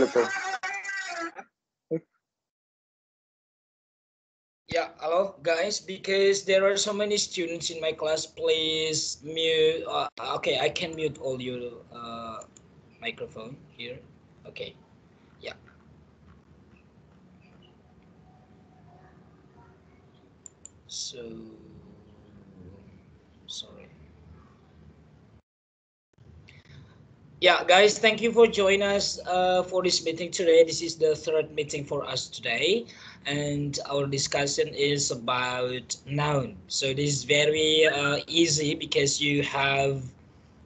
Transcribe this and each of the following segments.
betul. Yeah, hello guys. Because there are so many students in my class, please mute. Okay, I can mute all your microphone here. Okay, yeah. So, sorry. Yeah, guys, thank you for joining us for this meeting today. This is the third meeting for us today, and our discussion is about noun. So this is very easy because you have,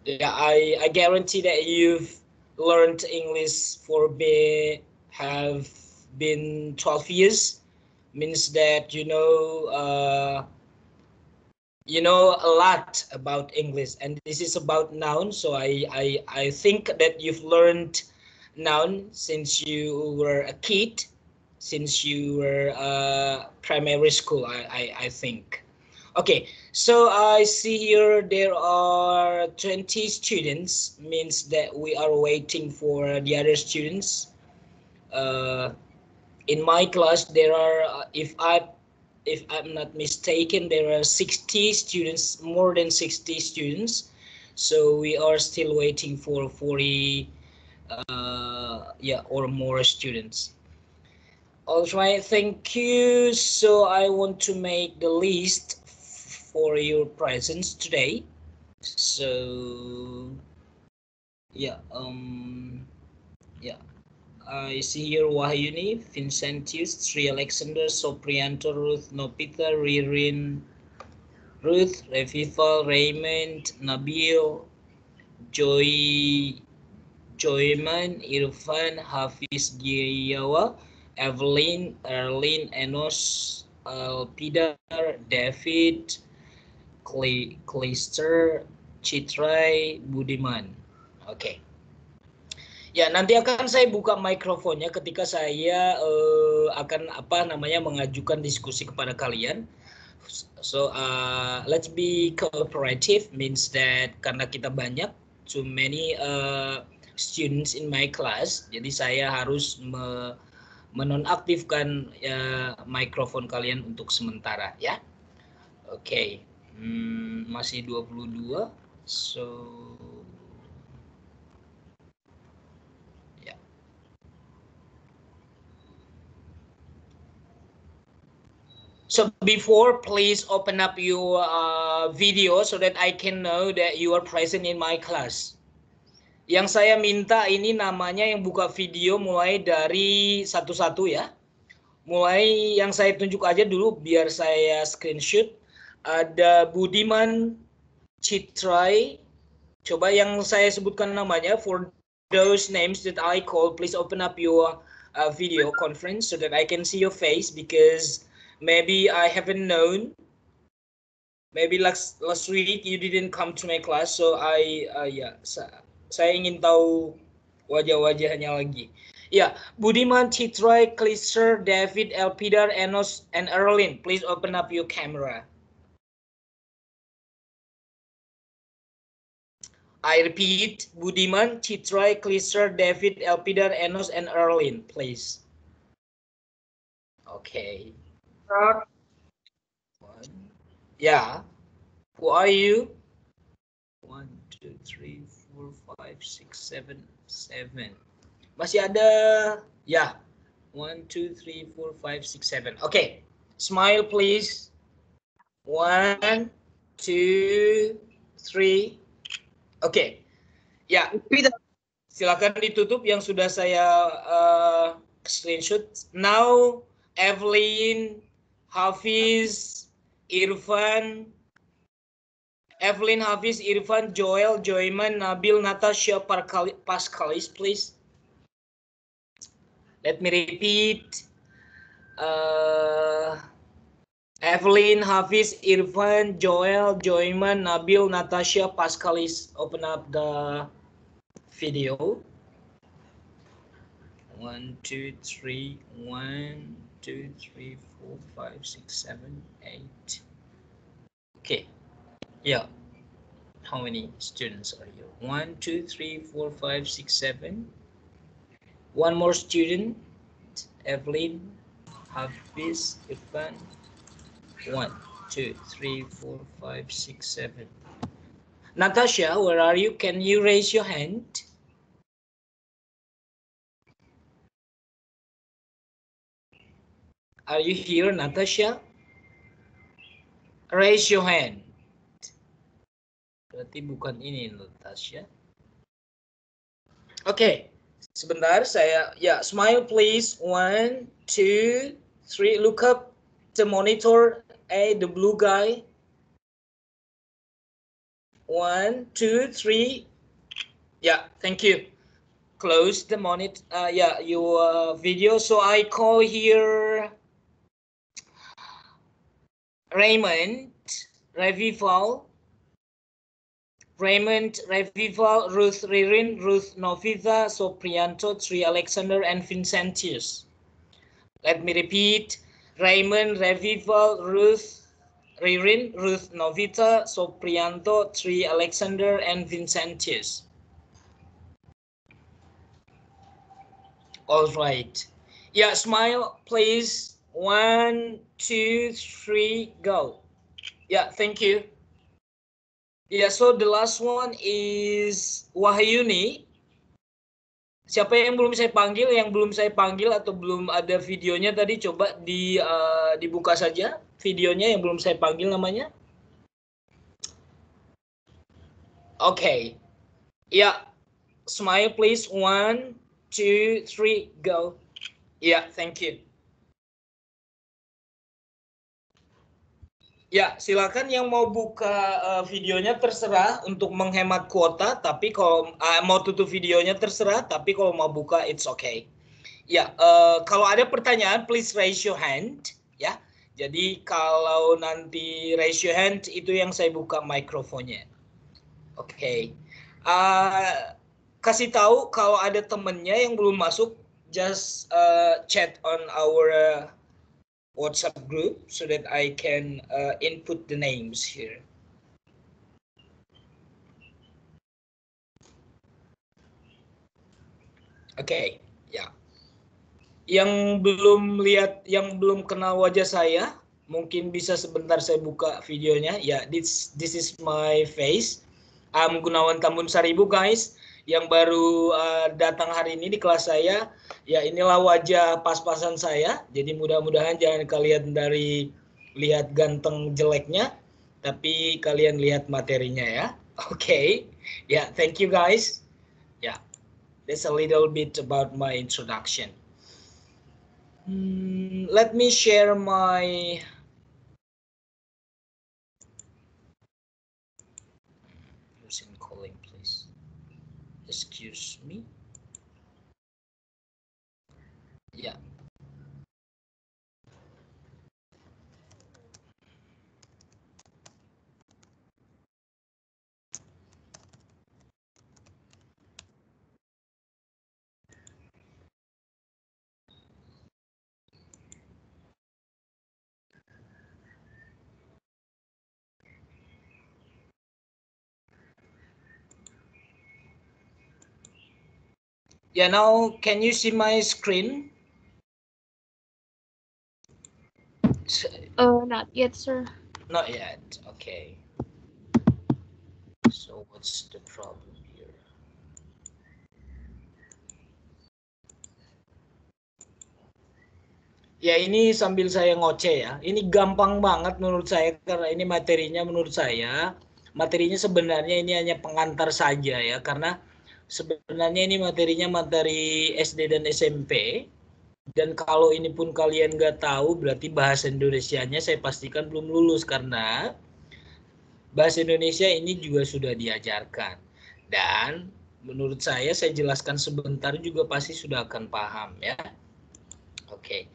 yeah, I guarantee that you've learned English for have been 12 years, means that you know a lot about English, and this is about noun. So I think that you've learned noun since you were a kid, since you were primary school. I think. Okay, so I see here there are 20 students, means that we are waiting for the other students. Uh, in my class, there are, if I'm not mistaken, there are 60 students, more than 60 students. So we are still waiting for 40, yeah, or more students. All right, thank you. So I want to make the list for your presence today. So yeah, yeah. I see here Wahyuni, Vincentius, Sri Alexander, Soprianto, Ruth, Nopita, Ririn, Ruth, Revival, Raymond, Nabil, Joy, Joyman, Irfan, Hafiz Giyawa, Evelyn, Erlin, Enos, Alpidar, David, Clayster, Citrai, Budiman. Oke. Okay. Ya, nanti akan saya buka mikrofonnya ketika saya akan mengajukan diskusi kepada kalian. So let's be cooperative, means that karena kita banyak, too many students in my class, jadi saya harus menonaktifkan mikrofon kalian untuk sementara ya. Oke. Masih 22. So So before, please open up your video so that I can know that you are present in my class. Yang saya minta ini namanya yang buka video mulai dari satu-satu ya. Mulai yang saya tunjuk aja dulu biar saya screenshot. Ada Budiman Citrai. Coba yang saya sebutkan namanya, for those names that I call, please open up your video conference so that I can see your face, because maybe I haven't known. Maybe last week you didn't come to my class, so saya ingin tahu wajah-wajahnya lagi. Ya, Budiman, Citrai, Klister, David, Elpidar, Enos, and Erlin. Please open up your camera. I repeat, Budiman, Citrai, Klister, David, Elpidar, Enos, and Erlin, please. Okay. Yeah. Who are you? 1, 2, 3, 4, 5, 6, 7, 7. Masih ada? Ya. 1, 2, 3, 4, 5, 6, 7. Okay. Smile, please. 1, 2, 3. Okay. Ya. Silakan ditutup yang sudah saya screenshot. Now, Evelyn, Hafiz, Irfan, Joel, Joyman, Nabil, Natasha, Pascalis, please. Let me repeat. Evelyn, Hafiz, Irfan, Joel, Joyman, Nabil, Natasha, Pascalis. Open up the video. 1, 2, 3, 1, 2, 3, 4, 5, 6, 7, 8. Okay. Yeah. How many students are you? 1, 2, 3, 4, 5, 6, 7. One more student, Evelyn, Hafiz, Irfan. 1, 2, 3, 4, 5, 6, 7. Natasha, where are you? Can you raise your hand? Are you here, Natasha? Raise your hand. Berarti bukan ini, Natasha. Oke, sebentar saya smile please. 1, 2, 3. Look up the monitor. The blue guy. 1, 2, 3. Yeah, thank you. Close the monitor. Your video. So I call here Raymond Revival. Raymond Revival, Ruth Ririn, Ruth Novita, Soprianto, Tri Alexander, and Vincentius. Let me repeat. Raymond Revival, Ruth Ririn, Ruth Novita, Soprianto, Tri Alexander, and Vincentius. All right. Yeah, smile, please. 1, 2, 3, go. Yeah, thank you. Yeah, so the last one is Wahyuni. Siapa yang belum saya panggil, atau belum ada videonya tadi, coba dibuka saja videonya yang belum saya panggil namanya. Okay. Yeah, smile please. 1, 2, 3, go. Yeah, thank you. Ya, silakan yang mau buka videonya terserah untuk menghemat kuota, tapi kalau mau tutup videonya terserah, tapi kalau mau buka it's okay. Ya, kalau ada pertanyaan please raise your hand ya. Jadi kalau nanti raise your hand itu yang saya buka mikrofonnya. Oke. Kasih tahu kalau ada temennya yang belum masuk, just chat on our WhatsApp group so that I can input the names here. Oke, ya. Yang belum kenal wajah saya, mungkin bisa sebentar saya buka videonya. Ya, this is my face. I'm Gunawan Tambun Saribu, guys. Yang baru datang hari ini di kelas saya, ya inilah wajah pas-pasan saya. Jadi mudah-mudahan jangan kalian lihat ganteng jeleknya, tapi kalian lihat materinya ya. Oke. Ya, thank you guys. Ya, that's a little bit about my introduction. Let me share my calling, please. Excuse me. Yeah. Yeah, now can you see my screen? Not yet, sir. Not yet. Okay. So what's the problem here? Ya, ini sambil saya ngoceh ya. Ini gampang banget menurut saya karena ini materinya menurut saya. Materinya sebenarnya ini hanya pengantar saja ya, karena sebenarnya ini materinya materi SD dan SMP. Dan kalau ini pun kalian nggak tahu, berarti bahasa Indonesianya saya pastikan belum lulus, karena bahasa Indonesia ini juga sudah diajarkan. Dan menurut saya jelaskan sebentar juga pasti sudah akan paham ya. Oke.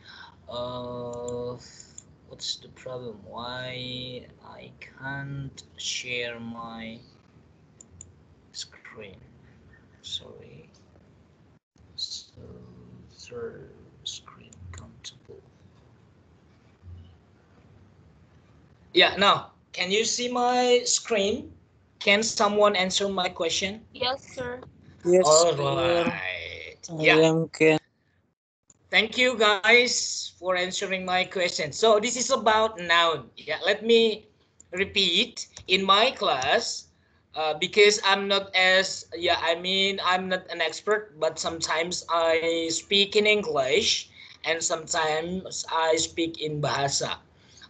What's the problem? Why I can't share my screen? Sorry. So, third screen countable. Yeah, now, can you see my screen? Can someone answer my question? Yes, sir. Yes, All sir. right. Yeah. Thank you guys for answering my question. So this is about noun. Yeah, let me repeat. In my class, because I'm not as I'm not an expert, but sometimes I speak in English and sometimes I speak in Bahasa.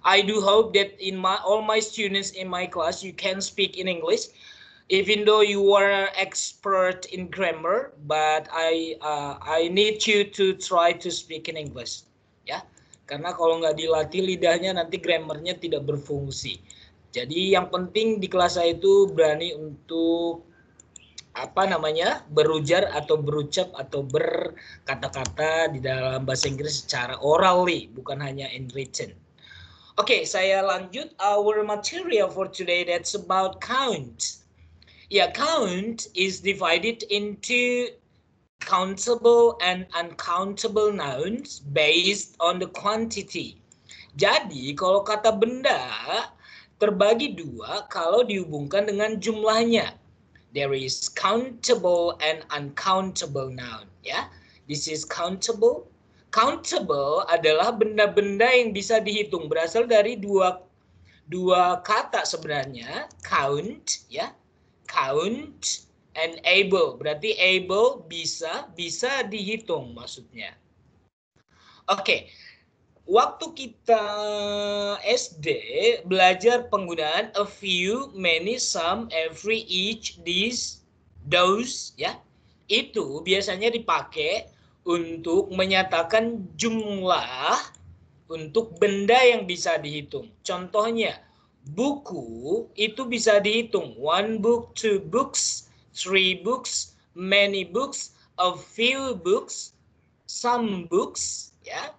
I do hope that in all my students in my class you can speak in English even though you are expert in grammar, but I need you to try to speak in English, ya. Karena kalau nggak dilatih lidahnya nanti grammarnya tidak berfungsi. Jadi yang penting di kelas saya itu berani untuk berujar atau berucap atau berkata-kata di dalam bahasa Inggris secara orally, bukan hanya in written. Oke, saya lanjut our material for today, that's about count. Yeah, count is divided into countable and uncountable nouns based on the quantity. Jadi, kalau kata benda terbagi dua kalau dihubungkan dengan jumlahnya. There is countable and uncountable noun, ya. This is countable. Countable adalah benda-benda yang bisa dihitung, berasal dari dua kata sebenarnya, count, ya. Count and able, berarti able bisa dihitung maksudnya. Oke, waktu kita SD belajar penggunaan a few, many, some, every, each, these, those, ya, itu biasanya dipakai untuk menyatakan jumlah untuk benda yang bisa dihitung. Contohnya, buku itu bisa dihitung. 1 book, 2 books, 3 books, many books, a few books, some books, ya.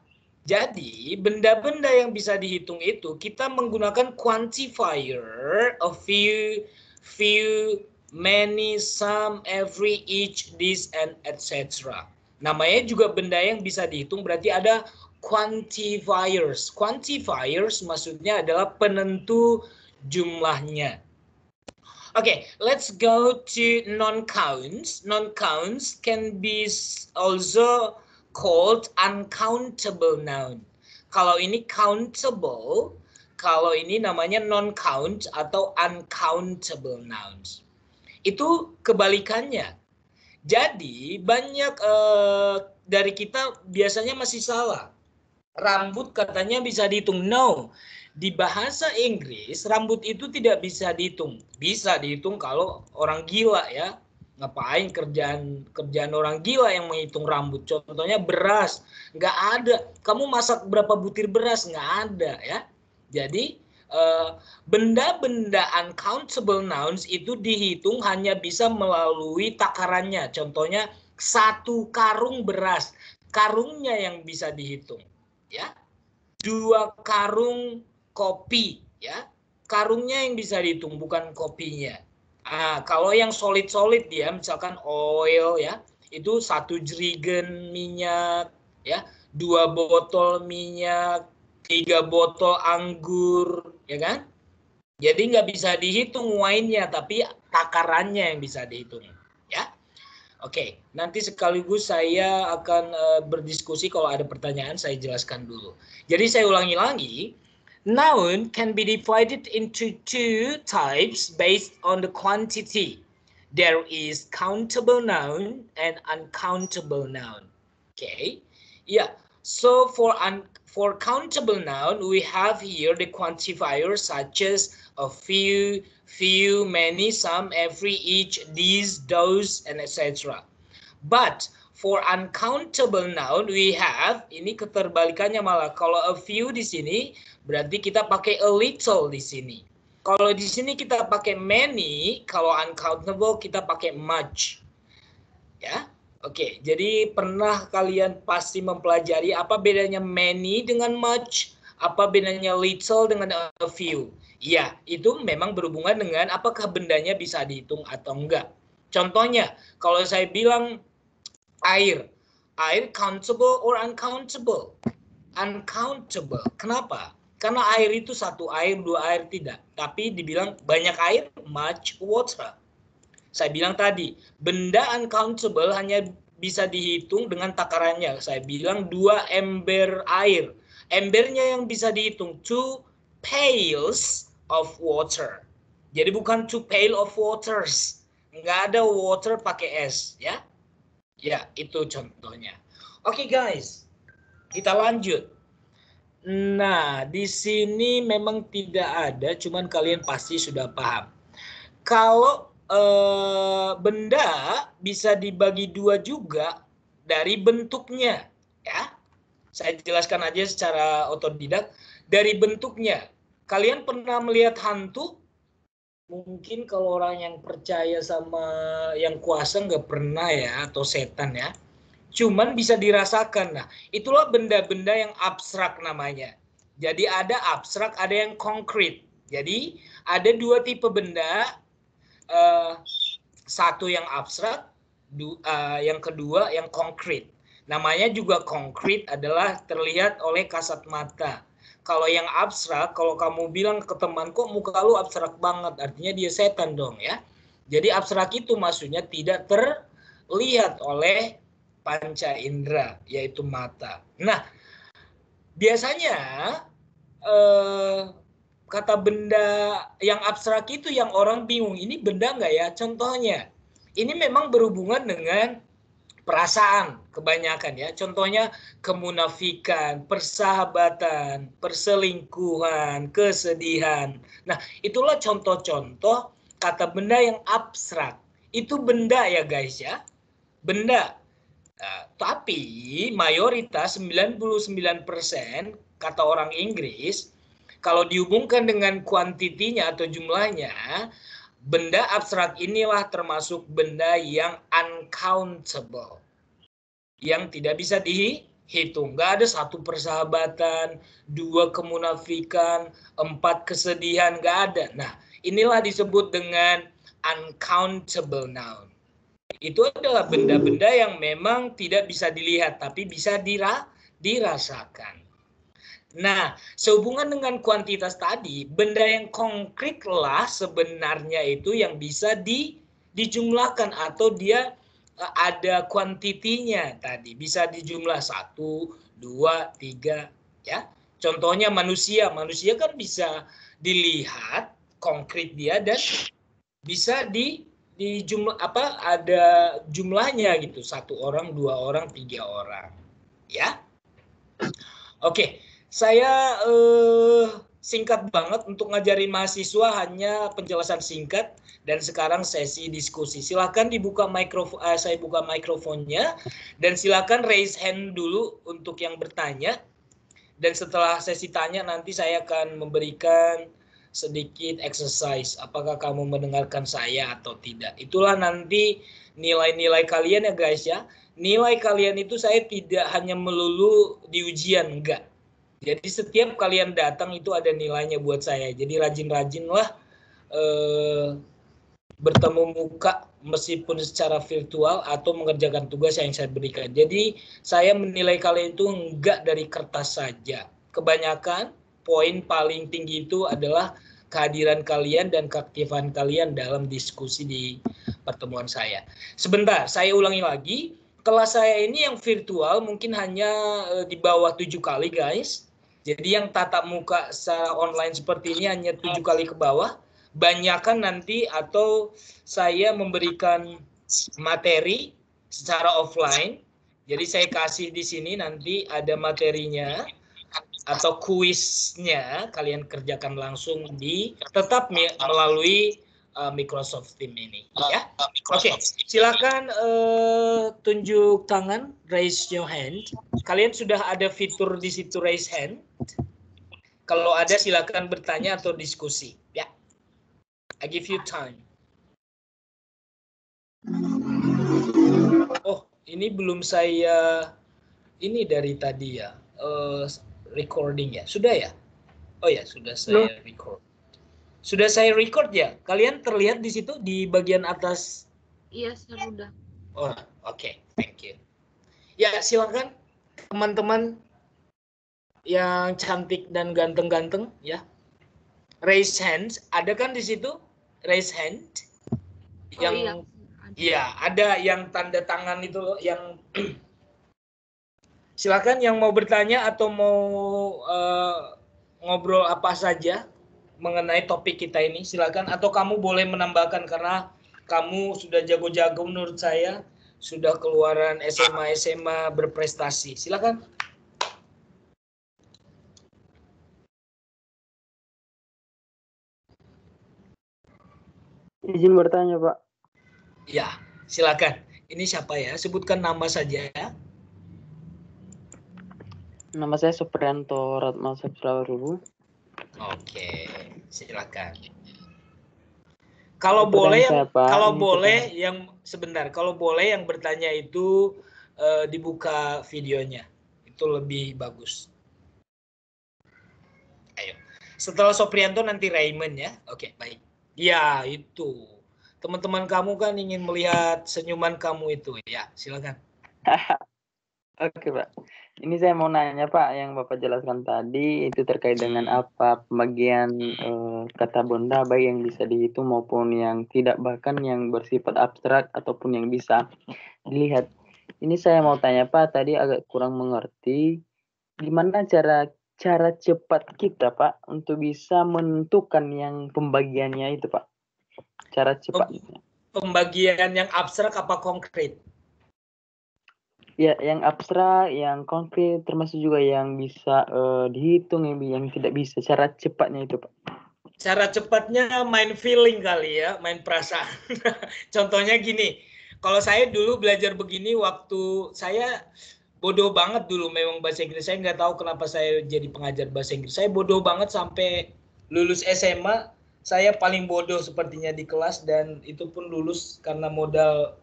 Jadi, benda-benda yang bisa dihitung itu kita menggunakan quantifier, a few, many, some, every, each, this, and etc. Namanya juga benda yang bisa dihitung, berarti ada quantifiers. Quantifiers maksudnya adalah penentu jumlahnya. Okay, let's go to non-counts. Non-counts can be also called uncountable noun. Kalau ini countable, kalau ini namanya non-count atau uncountable nouns. Itu kebalikannya. Jadi banyak dari kita biasanya masih salah. Rambut katanya bisa dihitung. No, di bahasa Inggris rambut itu tidak bisa dihitung. Bisa dihitung kalau orang gila, ya. Ngapain kerjaan orang gila yang menghitung rambut. Contohnya beras, nggak ada. Kamu masak berapa butir beras, nggak ada, ya. Jadi benda-benda uncountable nouns itu dihitung hanya bisa melalui takarannya. Contohnya 1 karung beras, karungnya yang bisa dihitung, ya. 2 karung kopi, ya, karungnya yang bisa dihitung, bukan kopinya. Kalau yang solid ya, misalkan oil, ya, itu 1 jerigen minyak, ya, 2 botol minyak, 3 botol anggur, ya kan? Jadi nggak bisa dihitung wine-nya, tapi takarannya yang bisa dihitung, ya. Oke, nanti sekaligus saya akan berdiskusi, kalau ada pertanyaan saya jelaskan dulu. Jadi saya ulangi lagi, noun can be divided into 2 types based on the quantity. There is countable noun and uncountable noun. Okay, yeah. So for countable noun, we have here the quantifiers such as a few, many, some, every, each, these, those, and etc. But for uncountable noun, we have, ini keterbalikannya malah. Kalau a few di sini, berarti kita pakai a little di sini. Kalau di sini kita pakai many, kalau uncountable kita pakai much. Ya. Oke, jadi pernah kalian pasti mempelajari apa bedanya many dengan much, apa bedanya little dengan a few. Ya, itu memang berhubungan dengan apakah bendanya bisa dihitung atau enggak. Contohnya, kalau saya bilang air countable or uncountable? Uncountable. Kenapa? Karena air itu 1 air, 2 air tidak. Tapi dibilang banyak air, much water. Saya bilang tadi, benda uncountable hanya bisa dihitung dengan takarannya. Saya bilang 2 ember air. Embernya yang bisa dihitung 2 pails of water. Jadi bukan 2 pail of waters. Nggak ada water pakai S, ya. Ya, itu contohnya. Oke, guys. Kita lanjut. Nah, di sini memang tidak ada, cuman kalian pasti sudah paham. Kalau benda bisa dibagi dua juga dari bentuknya, ya. Saya jelaskan aja secara otodidak. Dari bentuknya, kalian pernah melihat hantu? Mungkin kalau orang yang percaya sama yang kuasa nggak pernah ya, atau setan ya. Cuman bisa dirasakan. Nah, itulah benda-benda yang abstrak namanya. Jadi ada abstrak, ada yang konkret. Jadi ada dua tipe benda. Satu yang abstrak, yang kedua yang konkret. Namanya juga konkret adalah terlihat oleh kasat mata. Kalau yang abstrak, kalau kamu bilang ke teman, kok muka lu abstrak banget, artinya dia setan dong ya. Jadi abstrak itu maksudnya tidak terlihat oleh panca indera, yaitu mata. Nah, biasanya kata benda yang abstrak itu yang orang bingung, ini benda nggak ya? Contohnya, ini memang berhubungan dengan perasaan kebanyakan ya. Contohnya kemunafikan, persahabatan, perselingkuhan, kesedihan. Nah, itulah contoh-contoh kata benda yang abstrak. Itu benda ya guys ya. Benda. Nah, tapi mayoritas 99% kata orang Inggris, kalau dihubungkan dengan kuantitinya atau jumlahnya, benda abstrak inilah termasuk benda yang uncountable, yang tidak bisa dihitung. Nggak ada 1 persahabatan, 2 kemunafikan, 4 kesedihan, nggak ada. Nah, inilah disebut dengan uncountable noun. Itu adalah benda-benda yang memang tidak bisa dilihat, tapi bisa dirasakan. Nah, sehubungan dengan kuantitas tadi, benda yang konkret lah sebenarnya itu yang bisa dijumlahkan atau dia ada kuantitinya tadi. Bisa dijumlah 1, 2, 3, ya. Contohnya manusia. Manusia kan bisa dilihat konkret dia dan bisa di jumlah ada jumlahnya gitu, 1 orang, 2 orang, 3 orang, ya. Oke, saya singkat banget untuk ngajarin mahasiswa, hanya penjelasan singkat, dan sekarang sesi diskusi. Silakan dibuka mikrofon, saya buka mikrofonnya, dan silakan raise hand dulu untuk yang bertanya. Dan setelah sesi tanya nanti saya akan memberikan sedikit exercise. Apakah kamu mendengarkan saya atau tidak? Itulah nanti nilai-nilai kalian ya guys ya. Nilai kalian itu saya tidak hanya melulu di ujian, enggak. Jadi setiap kalian datang itu ada nilainya buat saya. Jadi rajin-rajinlah bertemu muka meskipun secara virtual atau mengerjakan tugas yang saya berikan. Jadi saya menilai kalian itu enggak dari kertas saja. Kebanyakan poin paling tinggi itu adalah kehadiran kalian dan keaktifan kalian dalam diskusi di pertemuan saya. Sebentar, saya ulangi lagi. Kelas saya ini yang virtual mungkin hanya di bawah 7 kali guys. Jadi yang tatap muka secara online seperti ini hanya 7 kali ke bawah. Banyakan nanti atau saya memberikan materi secara offline. Jadi saya kasih di sini nanti ada materinya atau kuisnya, kalian kerjakan langsung tetap melalui Microsoft Teams ini ya. Oke, silakan tunjuk tangan, raise your hand. Kalian sudah ada fitur di situ raise hand. Kalau ada silakan bertanya atau diskusi ya. I give you time. Oh, ini belum saya ini dari tadi ya. Recording ya. Sudah ya? Oh ya, sudah saya record. Sudah saya record ya? Kalian terlihat di situ di bagian atas? Iya, sudah. Oh, oke. Thank you. Ya, silakan teman-teman yang cantik dan ganteng-ganteng ya. Raise hands. Ada kan di situ? Raise hand. Oh, yang iya, Iya, ada yang tanda tangan itu loh, yang silakan yang mau bertanya atau mau ngobrol apa saja mengenai topik kita ini, silakan. Atau kamu boleh menambahkan karena kamu sudah jago-jago menurut saya, sudah keluaran SMA berprestasi. Silakan. Izin bertanya, Pak. Ya, silakan. Ini siapa ya? Sebutkan nama saja ya. Nama saya Supriyanto Ratma Sapsrawarubu. Oke, silakan. Kalau boleh yang kalau boleh yang bertanya itu dibuka videonya. Itu lebih bagus. Ayo. Setelah Soprianto nanti Raymond ya. Oke, baik. Ya, itu. Teman-teman kamu kan ingin melihat senyuman kamu itu. Ya, silakan. Oke, Pak. Ini saya mau nanya, Pak, yang Bapak jelaskan tadi itu terkait dengan apa pembagian kata benda baik yang bisa dihitung maupun yang tidak, bahkan yang bersifat abstrak ataupun yang bisa dilihat. Ini saya mau tanya, Pak, tadi agak kurang mengerti gimana cara cepat kita, Pak, untuk bisa menentukan yang pembagiannya itu, Pak. Cara cepatnya. Pembagian yang abstrak apa konkret? Ya, yang abstrak, yang konkret, termasuk juga yang bisa dihitung, yang tidak bisa. Cara cepatnya itu, Pak. Cara cepatnya main feeling kali ya, main perasaan. Contohnya gini, kalau saya dulu belajar begini waktu saya bodoh banget dulu memang bahasa Inggris. Saya nggak tahu kenapa saya jadi pengajar bahasa Inggris. Saya bodoh banget sampai lulus SMA. Saya paling bodoh sepertinya di kelas dan itu pun lulus karena modal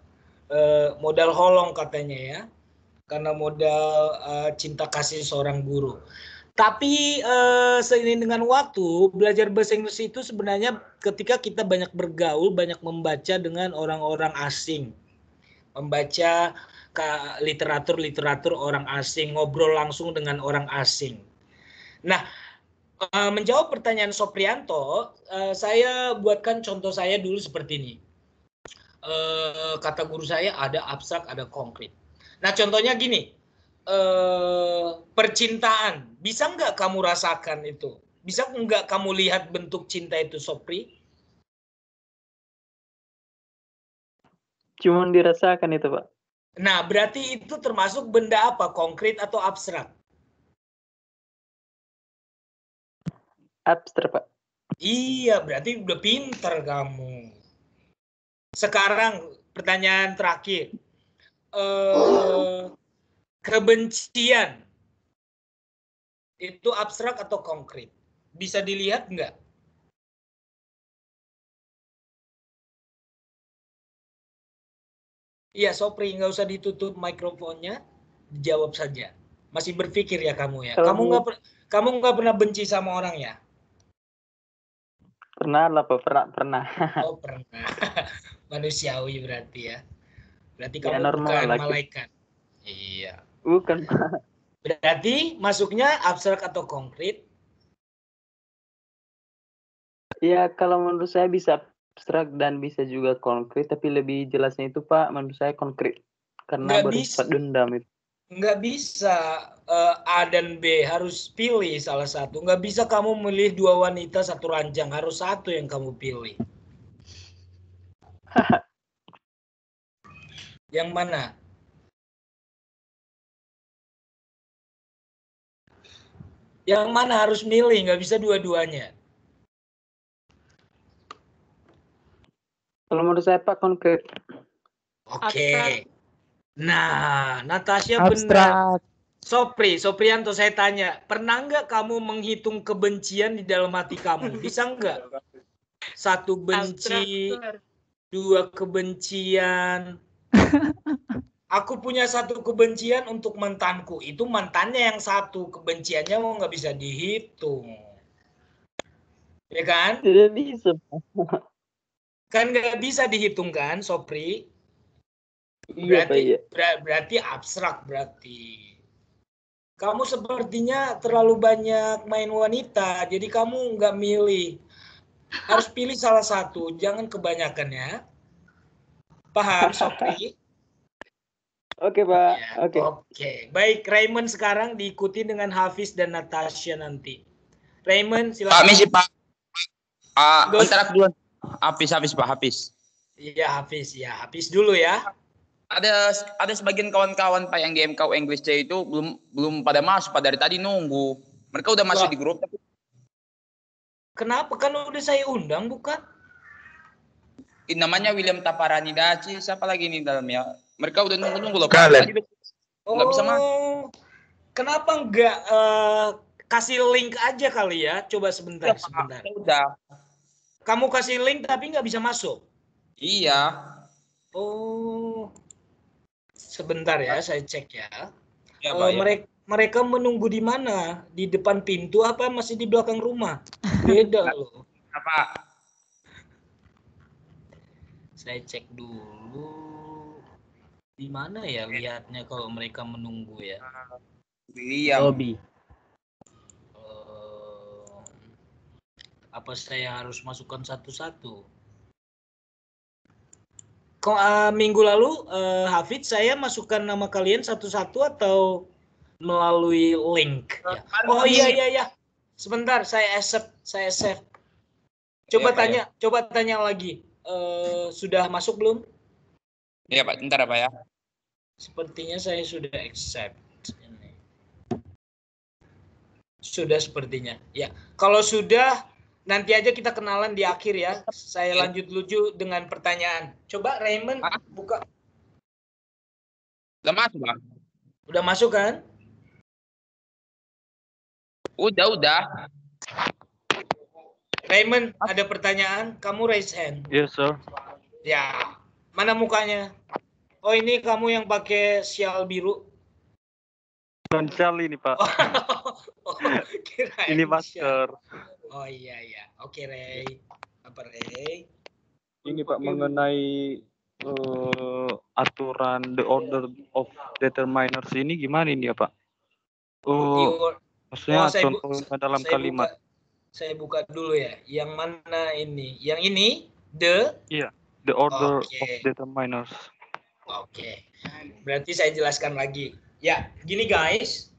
holong katanya ya. Karena modal cinta kasih seorang guru. Tapi seiring dengan waktu, belajar bahasa Inggris itu sebenarnya ketika kita banyak bergaul, banyak membaca dengan orang-orang asing. Membaca literatur-literatur orang asing, ngobrol langsung dengan orang asing. Nah, menjawab pertanyaan Soprianto, saya buatkan contoh saya dulu seperti ini. Kata guru saya ada abstrak, ada konkret. Nah, contohnya gini, percintaan, bisa nggak kamu rasakan itu? Bisa nggak kamu lihat bentuk cinta itu, Sopri? Cuma dirasakan itu, Pak. Nah, berarti itu termasuk benda apa? Konkret atau abstrak? Abstrak, Pak. Iya, berarti udah pinter kamu. Sekarang pertanyaan terakhir. Kebencian itu abstrak atau konkret? Bisa dilihat nggak? Iya, Sopri, nggak usah ditutup mikrofonnya, dijawab saja. Masih berpikir ya kamu ya. Kamu nggak pernah benci sama orang ya? Pernah lah, Pak. Pernah. Oh, pernah. Manusiawi berarti ya. Berarti Ya, kamu normal bukan lah. malaikat. Iya. Bukan. Berarti masuknya abstrak atau konkret? Ya, kalau menurut saya bisa abstrak dan bisa juga konkret, tapi lebih jelasnya itu, Pak, menurut saya konkret. Karena bersifat dendam itu. Nggak bisa A dan B, harus pilih salah satu. Nggak bisa kamu memilih dua wanita satu ranjang, harus satu yang kamu pilih. Yang mana? Yang mana harus milih, nggak bisa dua-duanya. Kalau menurut saya, Pak, konkret. Oke. Nah, Natasha benar. Soprianto saya tanya, pernah nggak kamu menghitung kebencian di dalam hati kamu? Bisa nggak? Satu benci, dua kebencian. Aku punya satu kebencian untuk mantanku. Itu mantannya yang satu. Kebenciannya mau nggak bisa dihitung. Ya kan? Tidak bisa. Kan nggak bisa dihitung kan, Sopri? Iya, Pak, iya. Berarti abstrak berarti. Kamu sepertinya terlalu banyak main wanita, jadi kamu nggak milih. Harus pilih salah satu, jangan kebanyakan ya. Paham, Sopri? Oke, Pak. Ya, Oke. Oke. Baik, Raymond sekarang diikuti dengan Hafiz dan Natasha nanti. Raymond, Pak silakan. misi Pak. Good. Bentar aku dulu. Habis Pak, habis. Iya, Hafiz dulu ya. Ada sebagian kawan-kawan Pak yang di MKU English C itu belum pada masuk Pak, dari tadi nunggu. Mereka udah masuk di grup tapi kenapa? Kan udah saya undang bukan? namanya William Taparani Daci, siapa lagi ini dalamnya? Mereka udah nunggu loh Pak. Tadi nggak bisa masuk. Kenapa nggak kasih link aja kali ya? Coba sebentar. Udah. Kamu kasih link tapi nggak bisa masuk? Iya. Oh, sebentar ya, saya cek ya. Ya, Pak, mereka menunggu di mana? Di depan pintu apa masih di belakang rumah? Beda loh. Apa? Saya cek dulu. Di mana ya lihatnya kalau mereka menunggu ya? Lobby. Apa saya harus masukkan satu-satu? Kok minggu lalu Hafid saya masukkan nama kalian satu-satu atau melalui link? Ya. Oh iya. Sebentar, saya accept. Coba tanya lagi. Sudah masuk belum? Iya Pak, bentar Pak ya. Sepertinya saya sudah accept. Sudah sepertinya. Ya, kalau sudah nanti aja kita kenalan di akhir ya. Saya lanjut dulu dengan pertanyaan. Coba Raymond buka. Udah masuk Pak? Udah masuk kan? Udah. Raymond, ada pertanyaan? Kamu raise hand. Yes, sir. Ya, mana mukanya? Oh, ini kamu yang pakai sial biru. Bukan sial ini, Pak. Ini masker. Oh iya. Oke, Ray. Apa, Ray? Ini Pak mengenai aturan the order of determiners ini gimana ini ya Pak? Maksudnya contohnya dalam kalimat. Saya buka dulu ya. Yang mana ini? Yang ini the? Iya, the order of determiners. Oke. Berarti saya jelaskan lagi. Ya, gini guys.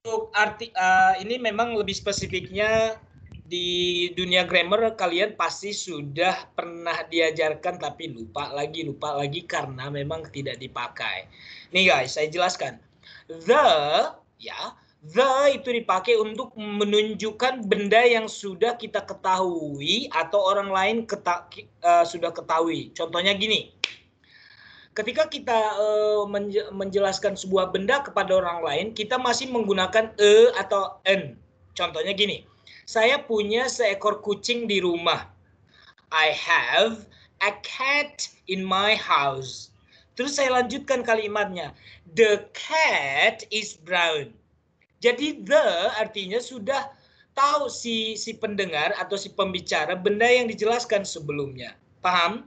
Untuk arti ini memang lebih spesifiknya di dunia grammar kalian pasti sudah pernah diajarkan tapi lupa lagi karena memang tidak dipakai. Nih guys, saya jelaskan. The itu dipakai untuk menunjukkan benda yang sudah kita ketahui atau orang lain sudah ketahui. Contohnya gini. Ketika kita menjelaskan sebuah benda kepada orang lain, kita masih menggunakan atau n. Contohnya gini, saya punya seekor kucing di rumah. I have a cat in my house. Terus saya lanjutkan kalimatnya. The cat is brown. Jadi the artinya sudah tahu si pendengar atau si pembicara benda yang dijelaskan sebelumnya. Paham?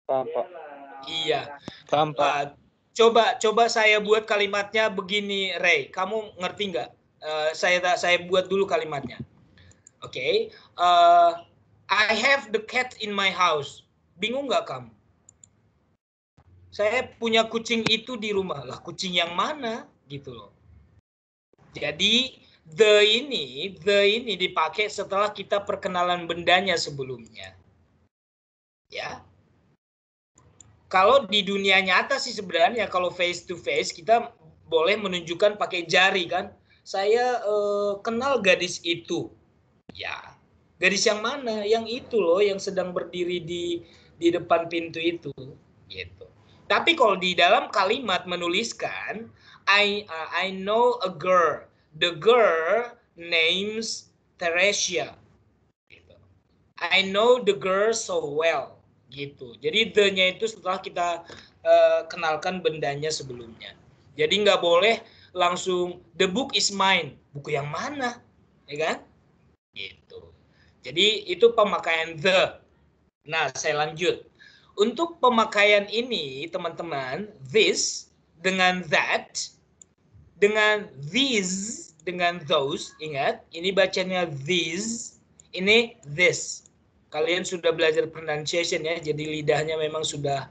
Paham, Pak. Iya. Paham, Pak. Coba saya buat kalimatnya begini, Ray. Kamu ngerti nggak? Saya buat dulu kalimatnya. Oke. I have the cat in my house. Bingung nggak kamu? Saya punya kucing itu di rumah. Lah, kucing yang mana? Gitu loh. Jadi the ini dipakai setelah kita perkenalan bendanya sebelumnya. Ya. Kalau di dunia nyata sih sebenarnya kalau face to face kita boleh menunjukkan pakai jari kan. Saya kenal gadis itu. Ya. Gadis yang mana? Yang itu loh yang sedang berdiri di depan pintu itu. Gitu. Tapi kalau di dalam kalimat menuliskan I know a girl. The girl names Teresia. Gitu. I know the girl so well. Gitu. Jadi the-nya itu setelah kita kenalkan bendanya sebelumnya. Jadi nggak boleh langsung the book is mine. Buku yang mana? Ya kan? Gitu. Jadi itu pemakaian the. Nah, saya lanjut. Untuk pemakaian ini, teman-teman, this dengan that, dengan these, dengan those, ingat, ini bacanya these, ini this. Kalian sudah belajar pronunciation ya, jadi lidahnya memang sudah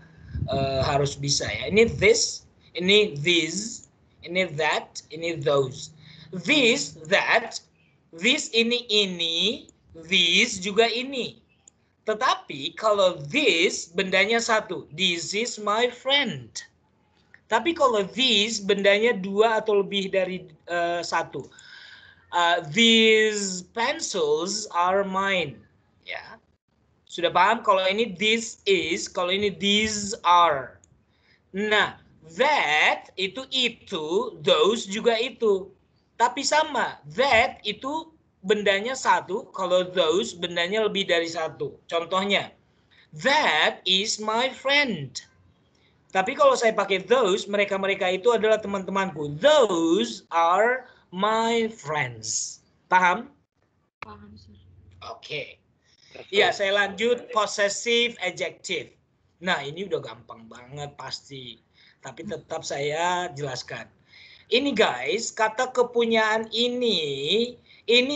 harus bisa ya. Ini this, ini these, ini that, ini those. This, that, this ini, these juga ini. Tetapi kalau this bendanya satu, this is my friend. Tapi kalau these bendanya dua atau lebih dari satu. These pencils are mine. Ya. Sudah paham? Kalau ini this is, kalau ini these are. Nah, that itu, those juga itu. Tapi sama, that itu bendanya satu, kalau those bendanya lebih dari satu. Contohnya, that is my friend. Tapi kalau saya pakai those, mereka-mereka itu adalah teman-temanku. Those are my friends. Paham? Paham, sir. Oke. Ya, saya lanjut possessive adjective. Nah, ini udah gampang banget pasti. Tapi tetap saya jelaskan. Ini guys, kata kepunyaan ini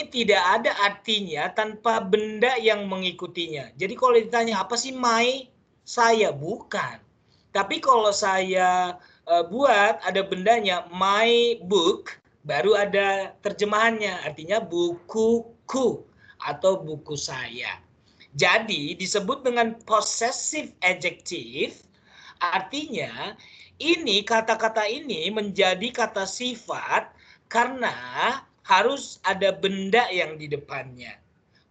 tidak ada artinya tanpa benda yang mengikutinya. Jadi kalau ditanya apa sih my, saya bukan. Tapi kalau saya buat ada bendanya my book, baru ada terjemahannya. Artinya bukuku atau buku saya. Jadi disebut dengan possessive adjective, artinya ini kata-kata ini menjadi kata sifat karena harus ada benda yang di depannya.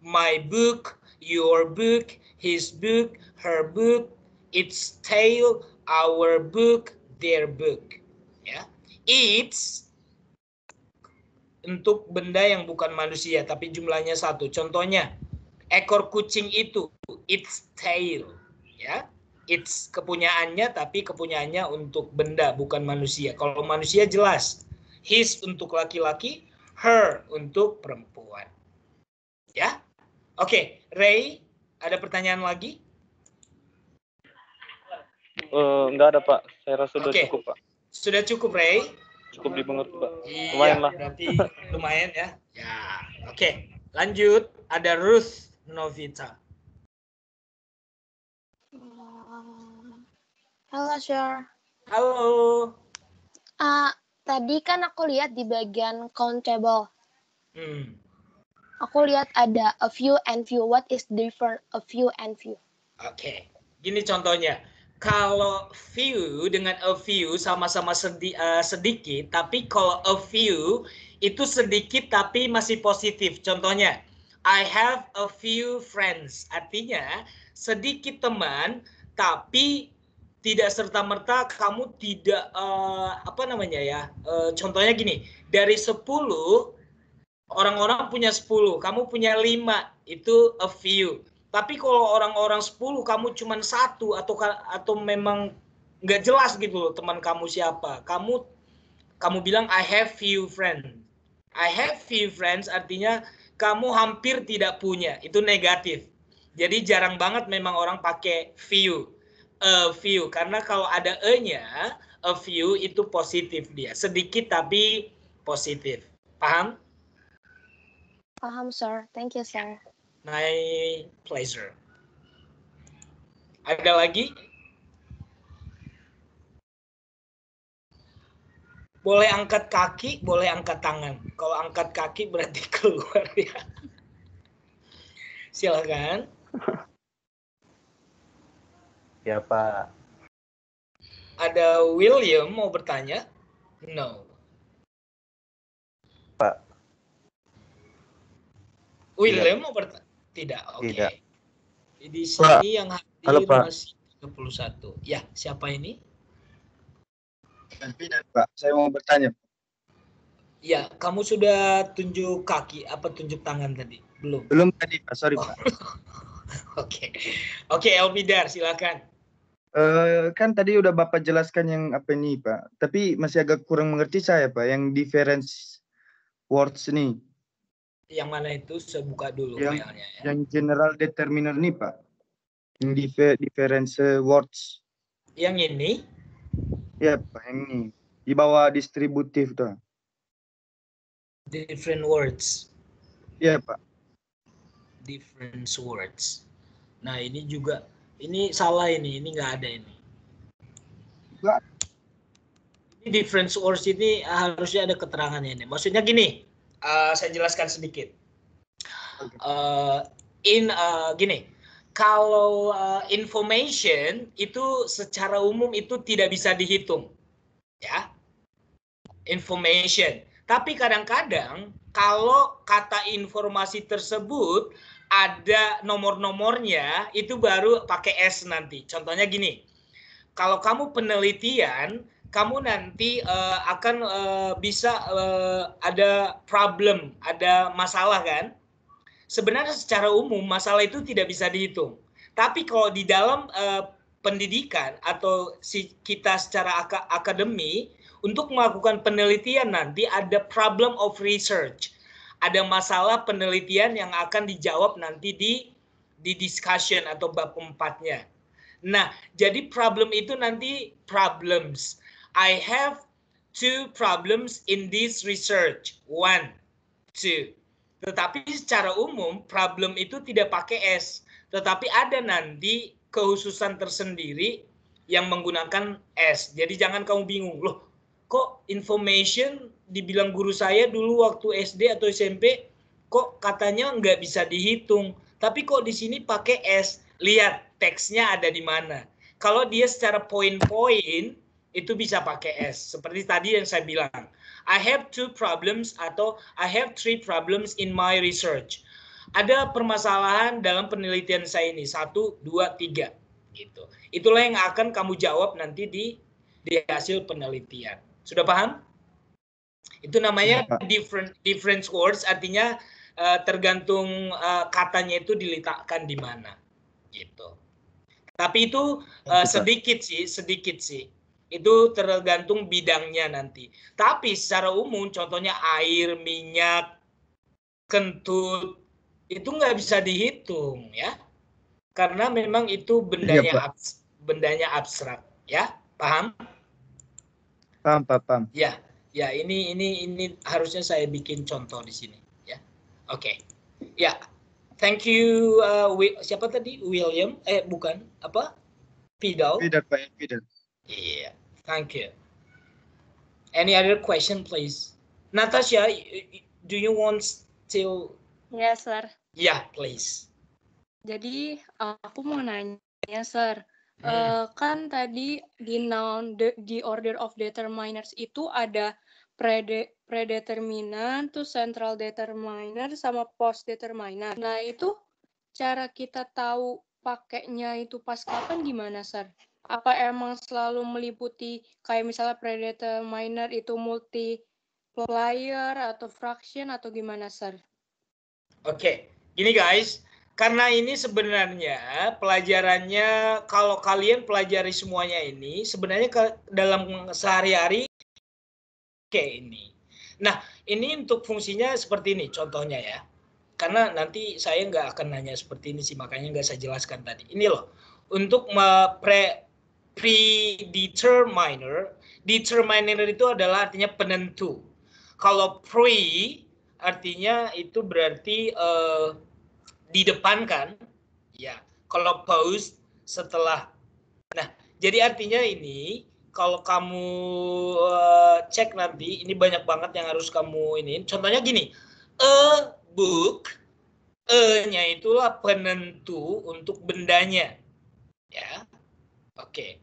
My book, your book, his book, her book, its tale, our book, their book. Ya, it's untuk benda yang bukan manusia tapi jumlahnya satu. Contohnya, ekor kucing itu, its tail, ya, its kepunyaannya, tapi kepunyaannya untuk benda bukan manusia. Kalau manusia jelas, his untuk laki-laki, her untuk perempuan. Ya, oke, Ray, ada pertanyaan lagi? Enggak ada Pak, saya rasa sudah Oke. cukup Pak. Sudah cukup, Ray? Cukup dimengerti Pak. Iya, Lumayan lah. berarti lumayan ya. Ya, oke. Lanjut, ada Ruth Novita. Halo, sir. Halo. Tadi kan aku lihat di bagian countable. Hmm. Aku lihat ada a few and few. What is different a few and few? Oke. Gini contohnya. Kalau few dengan a few sama-sama sedikit, tapi kalau a few itu sedikit tapi masih positif. Contohnya, I have a few friends. Artinya sedikit teman, tapi tidak serta-merta kamu tidak contohnya gini, dari 10 orang-orang punya 10, kamu punya 5, itu a few. Tapi kalau orang-orang 10 kamu cuma 1 atau memang nggak jelas gitu loh teman kamu siapa. Kamu bilang I have few friends. I have few friends artinya kamu hampir tidak punya. Itu negatif. Jadi jarang banget memang orang pakai few. A few, karena kalau ada e-nya, a few itu positif dia. Sedikit tapi positif. Paham? Paham, sir. Thank you, sir. My pleasure. Ada lagi? Boleh angkat kaki, boleh angkat tangan. Kalau angkat kaki berarti keluar ya. Silakan. Ya, Pak. Ada William mau bertanya? No. Pak. William mau bertanya? Tidak. Oke. Tidak. Di sini yang hadir Halo, Pak. masih 31. Ya, siapa ini? Pak, saya mau bertanya. Ya, kamu sudah tunjuk kaki, apa tunjuk tangan tadi? Belum. Belum tadi, Pak. Sorry, Pak. Oke. Oke, Elbidar, silakan. Kan tadi udah Bapak jelaskan yang apa ini, Pak. Tapi masih agak kurang mengerti saya, Pak. Yang difference words nih. Yang mana itu? Saya buka dulu Yang, filenya ya. yang general determiner nih, Pak. Yang difference words. Yang ini? Ya, Pak. Yang ini. Di bawah distributif tuh. Different words. Ya, Pak. Different words. Nah ini juga, ini salah ini nggak ada ini. Ini different source ini harusnya ada keterangannya ini. Maksudnya gini, saya jelaskan sedikit. Gini, kalau information itu secara umum itu tidak bisa dihitung, ya, information. Tapi kadang-kadang kalau kata informasi tersebut ada nomor-nomornya, itu baru pakai S nanti. Contohnya gini, kalau kamu penelitian, kamu nanti akan bisa ada problem, ada masalah kan? Sebenarnya secara umum masalah itu tidak bisa dihitung. Tapi kalau di dalam pendidikan atau kita secara akademi untuk melakukan penelitian nanti ada problem of research. Ada masalah penelitian yang akan dijawab nanti di discussion atau bab 4-nya. Nah, jadi problem itu nanti problems. I have 2 problems in this research. 1, 2. Tetapi secara umum problem itu tidak pakai S. Tetapi ada nanti kekhususan tersendiri yang menggunakan S. Jadi jangan kamu bingung. Loh, kok information dibilang guru saya dulu waktu SD atau SMP, kok katanya nggak bisa dihitung. Tapi kok di sini pakai S. Lihat teksnya ada di mana. Kalau dia secara poin-poin, itu bisa pakai S. Seperti tadi yang saya bilang. I have 2 problems atau I have 3 problems in my research. Ada permasalahan dalam penelitian saya ini. 1, 2, 3. Gitu. Itulah yang akan kamu jawab nanti di hasil penelitian. Sudah paham? Itu namanya different words, artinya tergantung katanya itu diletakkan di mana. Gitu. Tapi itu sedikit sih. Itu tergantung bidangnya nanti. Tapi secara umum, contohnya air, minyak, kentut, itu nggak bisa dihitung ya, karena memang itu bendanya abstrak, ya, paham? Paham. Ya, ini harusnya saya bikin contoh di sini, ya. Oke. Ya, thank you. Siapa tadi? William? Bukan, apa? Pidal. Pidal. Iya. Thank you. Any other question, please? Natasha, do you want to? Yes, sir. Yeah, please. Jadi aku mau nanya, sir. Kan tadi di noun, di order of determiners itu ada predeterminant, to central determiner, sama post determiner. Nah itu cara kita tahu pakainya itu pas kapan gimana, sir? Apa emang selalu meliputi kayak misalnya predeterminer itu multiplier atau fraction atau gimana, sir? Oke, gini guys, karena ini sebenarnya pelajarannya kalau kalian pelajari semuanya ini sebenarnya dalam sehari-hari kayak ini. Nah, ini untuk fungsinya seperti ini contohnya ya. Karena nanti saya nggak akan nanya seperti ini sih, makanya nggak saya jelaskan tadi. Ini loh, untuk predeterminer, determiner itu adalah artinya penentu. Kalau pre artinya itu berarti di depan kan, ya. Kalau post setelah. Nah, jadi artinya ini kalau kamu cek nanti, ini banyak banget yang harus kamu ini. Contohnya gini, a book, e-nya itulah penentu untuk bendanya, ya. Oke.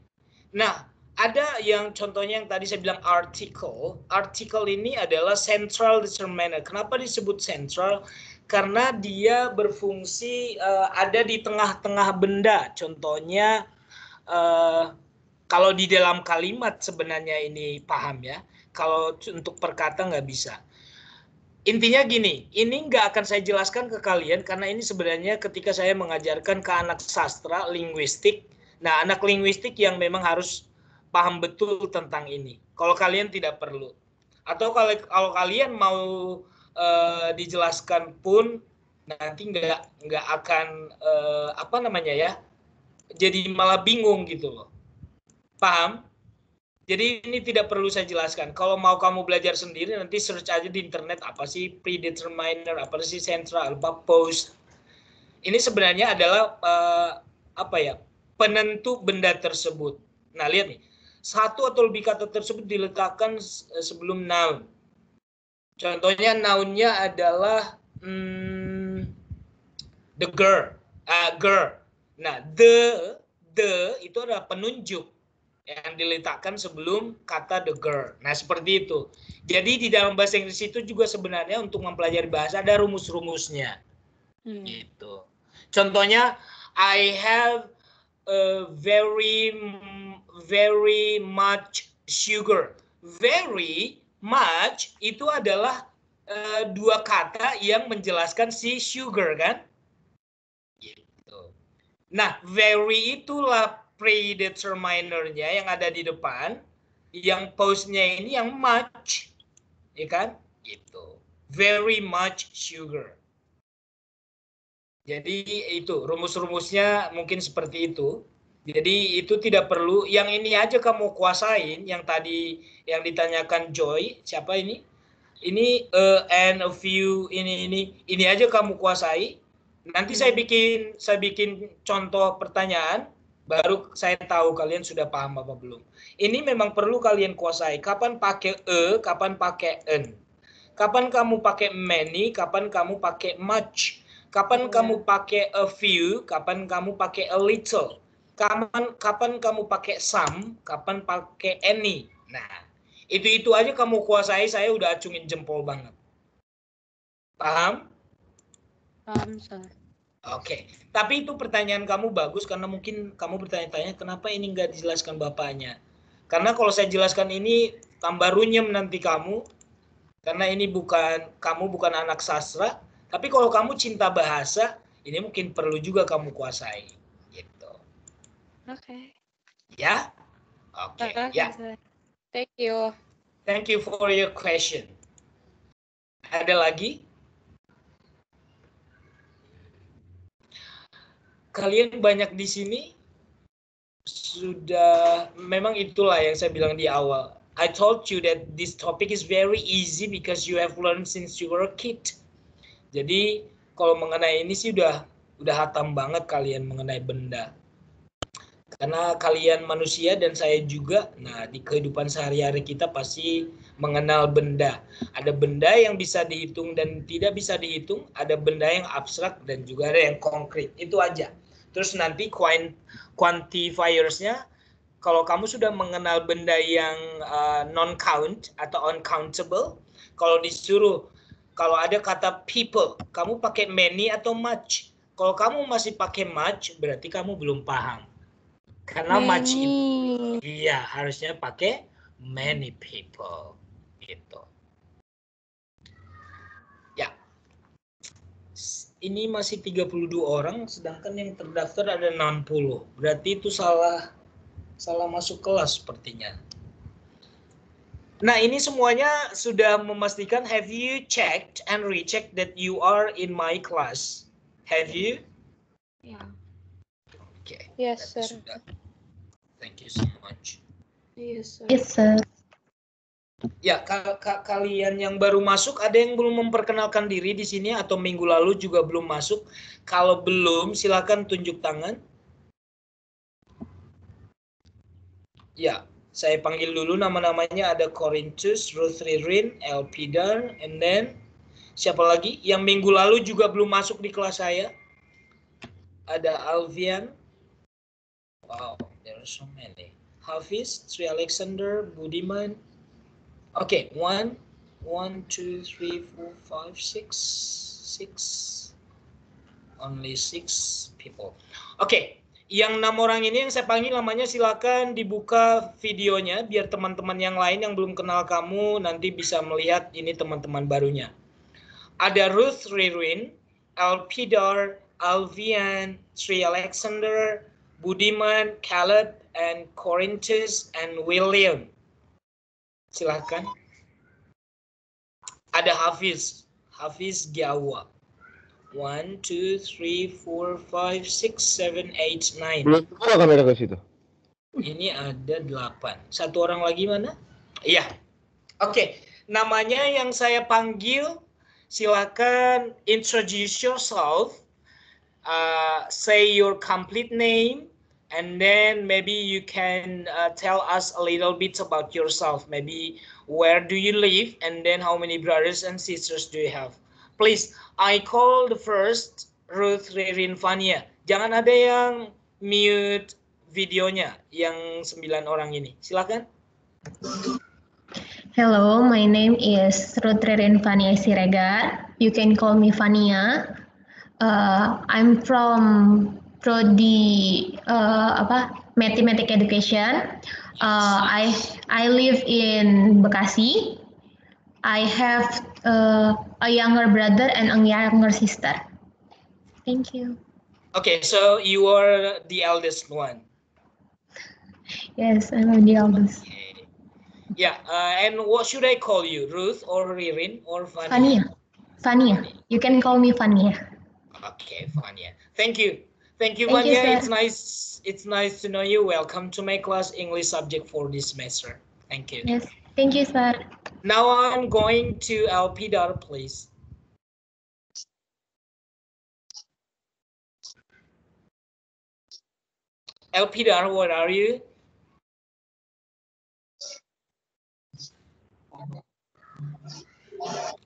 Nah, ada yang contohnya yang tadi saya bilang article. Article ini adalah central determiner. Kenapa disebut central? Karena dia berfungsi ada di tengah-tengah benda. Contohnya kalau di dalam kalimat sebenarnya ini paham ya. Kalau untuk perkata nggak bisa. Intinya gini, ini nggak akan saya jelaskan ke kalian karena ini sebenarnya ketika saya mengajarkan ke anak sastra, linguistik. Nah, anak linguistik yang memang harus paham betul tentang ini. Kalau kalian tidak perlu. Atau kalau kalian mau dijelaskan pun nanti nggak akan jadi malah bingung gitu loh. Paham? Jadi ini tidak perlu saya jelaskan. Kalau mau kamu belajar sendiri nanti search aja di internet apa sih predeterminer, apa sih central, apa post. Ini sebenarnya adalah penentu benda tersebut. Nah, lihat nih. Satu atau lebih kata tersebut diletakkan sebelum noun. Contohnya nounnya adalah the girl. Girl. Nah, the itu adalah penunjuk yang diletakkan sebelum kata the girl. Nah, seperti itu. Jadi di dalam bahasa Inggris itu juga sebenarnya untuk mempelajari bahasa ada rumus-rumusnya. Gitu. Contohnya, I have very much sugar. Very much itu adalah dua kata yang menjelaskan si sugar, kan? Gitu. Nah, very itulah predeterminernya yang ada di depan, yang postnya ini yang much, ya kan? Gitu. Very much sugar. Jadi itu rumus-rumusnya mungkin seperti itu. Jadi itu tidak perlu, yang ini aja kamu kuasain, yang tadi yang ditanyakan Joy, siapa ini? Ini and a few, ini aja kamu kuasai. Nanti saya bikin contoh pertanyaan, baru saya tahu kalian sudah paham apa belum. Ini memang perlu kalian kuasai. Kapan pakai kapan pakai en. Kapan kamu pakai many, kapan kamu pakai much. Kapan kamu pakai a few, kapan kamu pakai a little. Kapan kamu pakai some, kapan pakai any. Nah, itu aja kamu kuasai, saya udah acungin jempol banget. Paham? Paham, Sir. Oke. Tapi itu pertanyaan kamu bagus karena mungkin kamu bertanya-tanya kenapa ini nggak dijelaskan bapaknya. Karena kalau saya jelaskan ini tambah runyem nanti kamu. Karena ini kamu bukan anak sastra. Tapi kalau kamu cinta bahasa, ini mungkin perlu juga kamu kuasai. Gitu. Oke. Ya? Oke. Ya. Thank you. Thank you for your question. Ada lagi? Kalian banyak di sini sudah, memang itulah yang saya bilang di awal. I told you that this topic is very easy because you have learned since you were a kid. Jadi kalau mengenai ini sih udah hatam banget kalian mengenai benda. Karena kalian manusia dan saya juga, nah di kehidupan sehari-hari kita pasti mengenal benda. Ada benda yang bisa dihitung dan tidak bisa dihitung, ada benda yang abstrak dan juga ada yang konkret. Itu aja. Terus nanti quantifiersnya, kalau kamu sudah mengenal benda yang non-count atau uncountable, kalau disuruh, kalau ada kata people, kamu pakai many atau much. Kalau kamu masih pakai much, berarti kamu belum paham. Karena much itu, iya harusnya pakai many people. Gitu. Ya. Ini masih 32 orang, sedangkan yang terdaftar ada 60. Berarti itu salah masuk kelas sepertinya. Nah, ini semuanya sudah memastikan, have you checked and rechecked that you are in my class? Have you? Ya. Okay. Yes, sir. Sudah. Thank you so much. Yes, sir. Yes, sir. Ya, kalian yang baru masuk, ada yang belum memperkenalkan diri di sini atau minggu lalu juga belum masuk? Kalau belum, silakan tunjuk tangan. Ya, saya panggil dulu nama-namanya, ada Corinthus, Ruth Ririn, Elpidar, and then siapa lagi? Yang minggu lalu juga belum masuk di kelas saya. Ada Alvian. Wow, there are so many. Hafiz, Sri Alexander, Budiman. Oke, 1, 2, 3, 4, 5, 6. Only 6 people. Oke. Yang 6 orang ini yang saya panggil namanya, silakan dibuka videonya biar teman-teman yang lain yang belum kenal kamu nanti bisa melihat ini teman-teman barunya. Ada Ruth Ririn, Alpidar, Alvian, Sri Alexander, Budiman, Caleb, and Corinthus, and William. Silakan. Ada Hafiz Giawa. 1, 2, 3, 4, 5, 6, 7, 8, 9. Belum buka kamera ke situ. Ini ada 8. Satu orang lagi mana? Iya. Oke. Namanya yang saya panggil, silakan introduce yourself. say your complete name, and then maybe you can tell us a little bit about yourself. Maybe where do you live, and then how many brothers and sisters do you have? Please, I call the first Ruth Ririn Fania. Jangan ada yang mute videonya yang 9 orang ini. Silakan. Hello, my name is Ruth Ririn Fania Siregar. You can call me Fania. I'm from Prodi Mathematics Education. I live in Bekasi. I have a younger brother and a younger sister. Thank you. Okay, so you are the eldest one. Yes, I'm the eldest. Okay. Yeah, and what should I call you? Ruth or Ririn or Fania? Fania. You can call me Fania. Okay, Fania. Thank you. Thank you, Thank you, Fania. sir. It's nice to know you. Welcome to my class English subject for this semester. Thank you. Yes, thank you, sir. Now I'm going to Alpidar, please. Alpidar, what are you?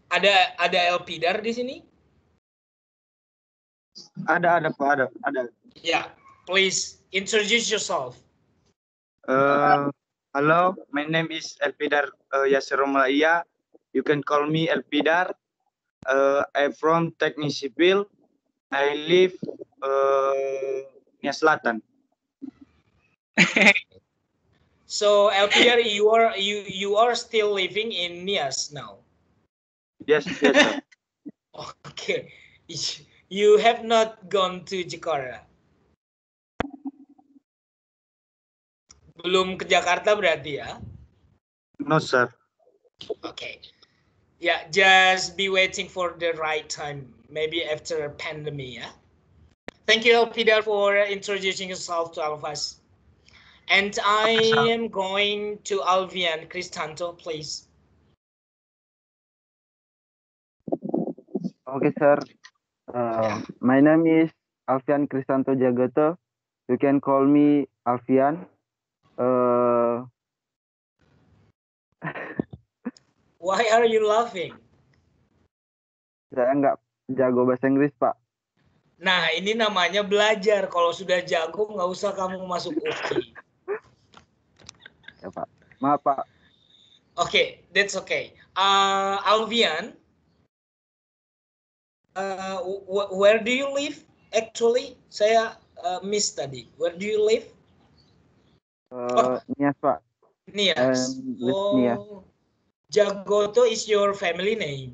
Ada Alpidar di sini? Ada Pak, ada. Yeah, please introduce yourself. Hello, my name is Elpidar Yasir Malaya. You can call me Elpidar. I'm from Teknik Sipil. I live Nia Selatan. So Elpidar, you are still living in Nias now? Yes, sir. Okay. You have not gone to Jakarta? Belum ke Jakarta berarti ya? No, sir. Okay. Yeah, just be waiting for the right time. Maybe after a pandemic, yeah? Thank you, Peter, for introducing yourself to all of us. And I am going to Alvian Cristanto, please. Okay, sir. My name is Alfian Cristanto Jagato. You can call me Alfian. Why are you laughing? Saya nggak jago bahasa Inggris, Pak. Nah, ini namanya belajar. Kalau sudah jago, nggak usah kamu masuk UKI. Ya, Pak. Maaf, Pak. Okay, that's okay. Alvian, where do you live? Actually, saya miss tadi. Where do you live? Nias, Pak. Nias. Nias. Jagoto is your family name?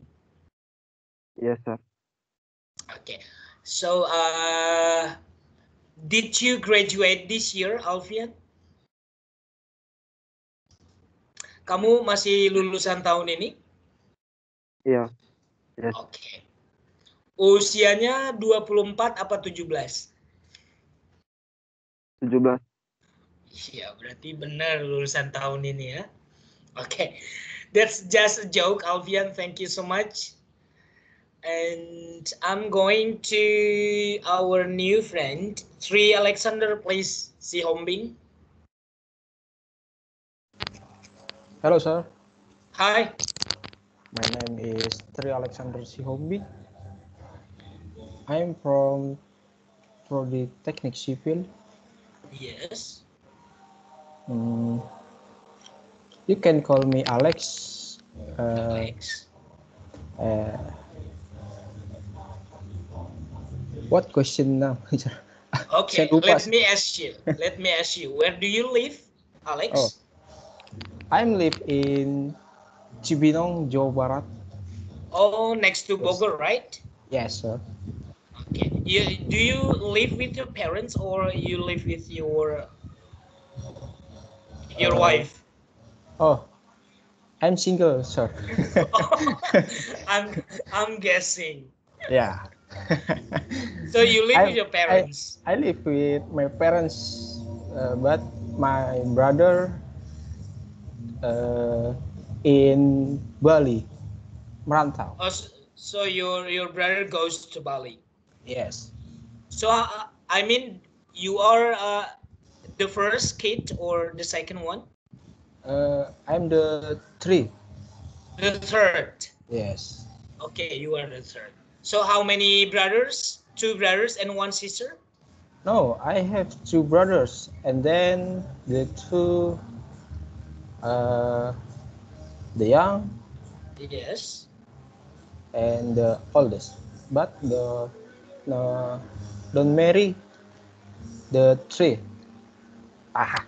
Yes, sir. Okay. So, did you graduate this year, Alfian? Kamu masih lulusan tahun ini? Iya. Yes. Oke. Usianya 24 apa 17? 17. Iya, berarti benar lulusan tahun ini ya. Oke. That's just a joke, Alfian. Thank you so much. And I'm going to our new friend, Sri Alexander, please. Si Hombing. Hello, sir. Hi. My name is Tri Alexander Sihombi. I'm from Prodi Teknik Sipil. Yes. You can call me Alex. Alex. What question now? Okay, let me ask you. Where do you live, Alex? Oh, I live in Cibinong, Jawa Barat. Oh, next to Bogor, right? Yes, sir. Okay. Do you live with your parents or you live with your wife? Oh, I'm single, sir. I'm guessing. Yeah. So you live with your parents? I live with my parents, but my brother in Bali, merantau. Oh, so your brother goes to Bali? Yes. So I mean, you are the first kid or the second one? I'm the 3. The third. Yes. Okay, you are the third. So how many brothers? 2 brothers and 1 sister? No, I have 2 brothers, and then the 2, the young Yes. and the oldest. But the don't marry the 3. Aha.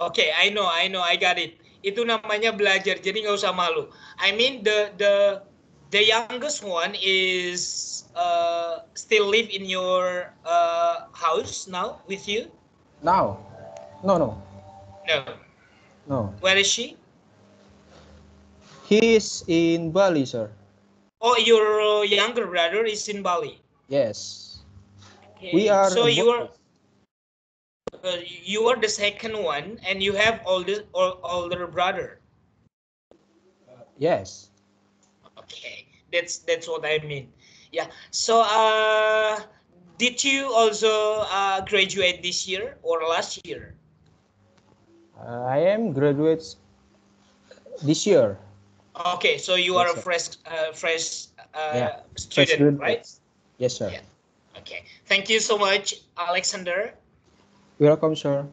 Okay, I know, I got it. Itu namanya belajar, jadi nggak usah malu. I mean the youngest one is still live in your house now with you? Now, no. No. Where is she? He is in Bali, sir. Oh, your younger brother is in Bali. Yes. Okay. We are. So you are the second one, and you have older brother. Yes. Okay, that's what I mean. Yeah. So did you also graduate this year or last year? I am graduate this year. Okay, so you are a fresh Fresh student, right? Yes, sir. Yeah. Okay. Thank you so much, Alexander. Welcome, sir.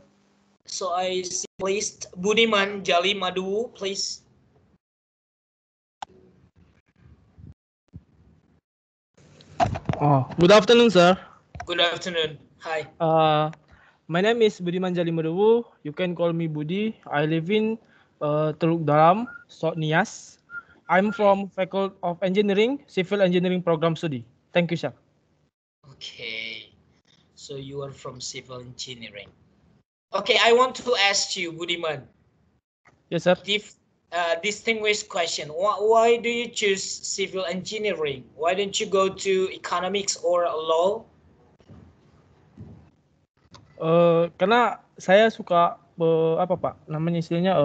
So I see placed Budiman Jali Madu, please. Oh, good afternoon, sir. Good afternoon. Hi. My name is Budiman Jali Madu. You can call me Budi. I live in Teluk Dalam, South Nias. I'm from Faculty of Engineering, Civil Engineering Program Studi. Thank you, sir. Okay. So you are from Civil Engineering. Okay, I want to ask you, Budiman. Yes, sir. Distinguished question. Why do you choose Civil Engineering? Why don't you go to Economics or Law? Karena saya suka apa Pak? Namanya istilahnya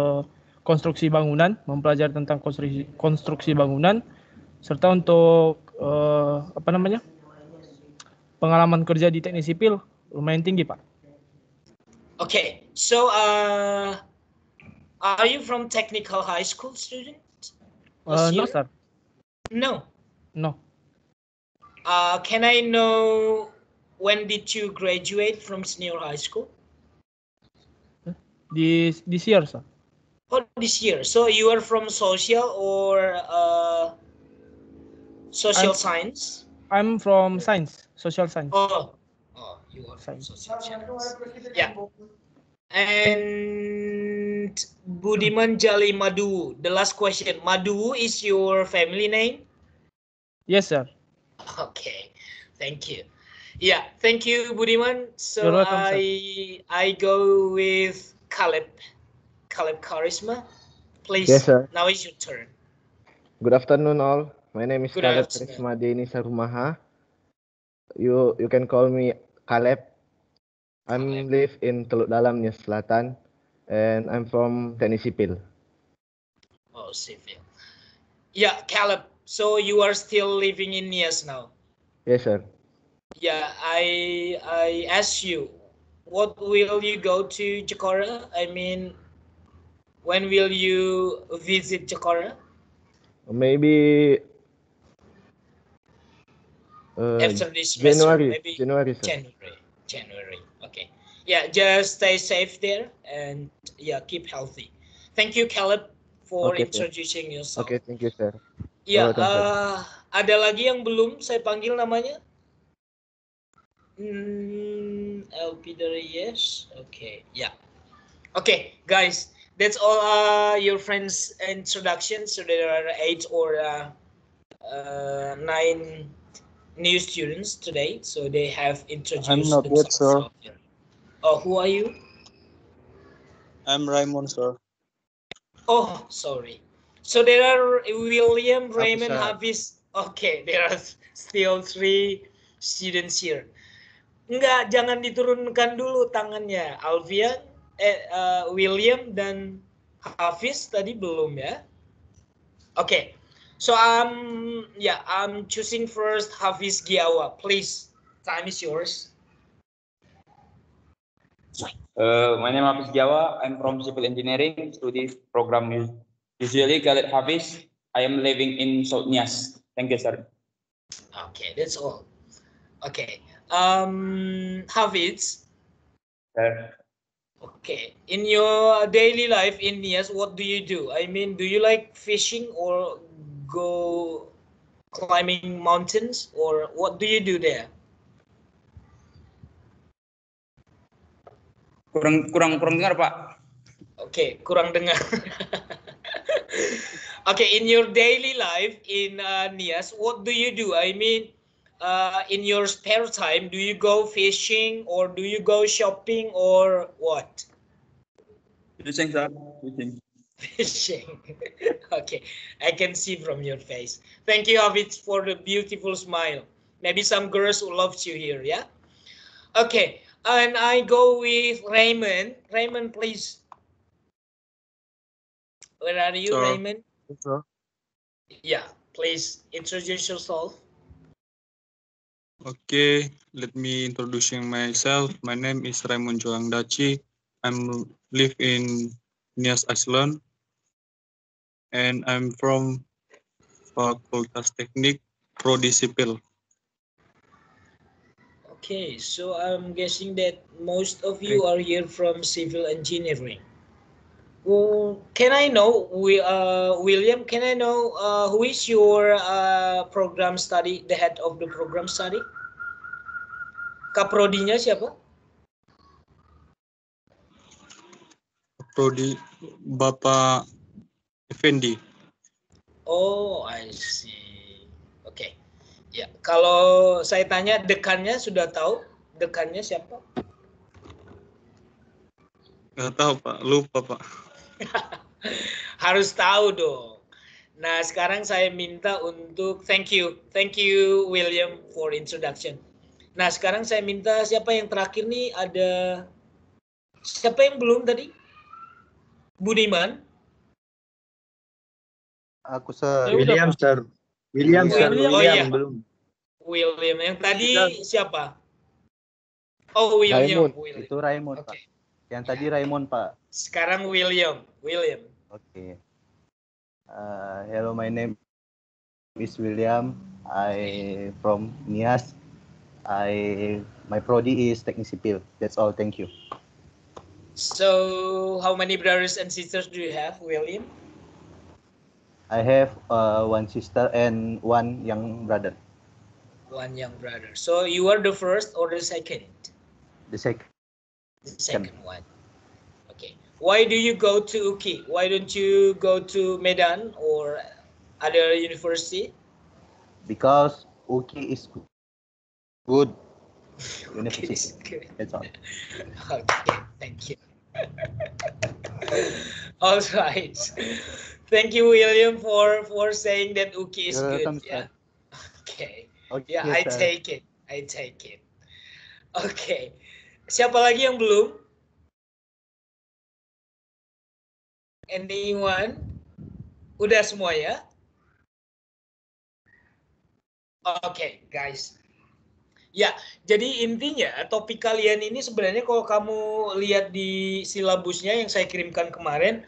konstruksi bangunan, mempelajari tentang konstruksi bangunan, serta untuk apa namanya? Pengalaman kerja di teknik sipil lumayan tinggi, Pak. Okay, so are you from technical high school student? No, sir. No. No. Can I know when did you graduate from senior high school? This year, sir. Oh, this year. So you are from social or social science? I'm from science, social science. Oh, you are from social science. Yeah. And Budiman Jali Madu. The last question. Madu is your family name? Yes, sir. Okay. Thank you. Yeah, thank you, Budiman. So You're welcome, I go with Caleb Charisma. Please. Yes, sir. Now it's your turn. Good afternoon, all. My name is Good Caleb afternoon. Charisma Deni Sarumaha. You can call me Caleb. I'm live in Teluk Dalam, Nias Selatan, and I'm from Teknik Sipil. Oh, civil. Yeah, Caleb. So you are still living in Nias now? Yes, sir. Yeah, I ask you, what will you go to Jakarta? I mean, when will you visit Jakarta? Maybe After this semester, maybe January, sir. January. Okay. Yeah, just stay safe there and yeah, keep healthy. Thank you, Caleb, for introducing yourself. Okay, thank you, sir. Ya, ada lagi yang belum saya panggil namanya? LP dari yes. Okay, yeah. Okay, guys, that's all your friends' introduction. So there are 8 or 9 new students today. So they have introduced I'm not yet, sir. Oh, who are you? I'm Raymond, sir. Oh, sorry. So there are William, Raymond, sir. Hafiz. Okay, there are still 3 students here. Enggak, jangan diturunkan dulu tangannya. Alfian, William dan Hafiz tadi belum ya. Okay. So I'm choosing first Hafiz Giawa. Please Time is yours. My name is Hafiz Jawa. I'm from civil engineering study program. Usually Khaled Hafiz. I am living in South Nias. Thank you, sir. Okay, that's all. Okay. Hafiz. Sir. Okay. In your daily life in Nias, what do you do? I mean, do you like fishing or go climbing mountains, or what do you do there? Kurang dengar, Pak. Okay, kurang dengar. Okay, in your daily life in Nias, what do you do? I mean, in your spare time, do you go fishing or do you go shopping or what? Fishing, sir. Fishing. Fishing. Okay, I can see from your face. Thank you, Hafiz, for the beautiful smile. Maybe some girls who loves you here, yeah? Okay, and I go with Raymond. Raymond, please. Where are you, Sir. Raymond? Sir. Yeah, please introduce yourself. Okay, let me introducing myself. My name is Raymond Joang Daci. I'm live in Nias Iceland, and I'm from Fakultas Teknik Prodi Sipil. Okay, so I'm guessing that most of you are here from civil engineering. Well, can I know, William, can I know who is your program study, the head of the program study? Kaprodinya siapa? Prodi Bapak Effendi. Oh, I see. Oke. Ya, kalau saya tanya dekannya sudah tahu? Dekannya siapa? Nggak tahu, Pak. Lupa, Pak. Harus tahu dong. Nah, sekarang saya minta untuk thank you William for introduction. Nah, sekarang saya minta siapa yang terakhir nih, ada siapa yang belum tadi? Budiman. Aku, Sir. William, Sir. William, Sir. Oh iya, belum. William. Yang tadi siapa? Oh, William. Raymond. Itu Raymond, Pak. Yang tadi Raymond, Pak. Sekarang William. Okay. Hello, my name is William. I from Nias. My prodi is Teknik Sipil. That's all. Thank you. So, how many brothers and sisters do you have, William? I have one sister and one young brother. One young brother. So, you are the first or the second? The second. The second one. Okay. Why do you go to UKI? Why don't you go to Medan or other university? Because UKI is good university. Good. That's all. Okay, thank you. All right. Thank you, William, for saying that UKI is good. Yeah. Okay. Yeah, I take it. Okay. Siapa lagi yang belum? Anyone? Udah semua ya? Oke, guys. Ya, jadi intinya topik kalian ini sebenarnya kalau kamu lihat di silabusnya yang saya kirimkan kemarin,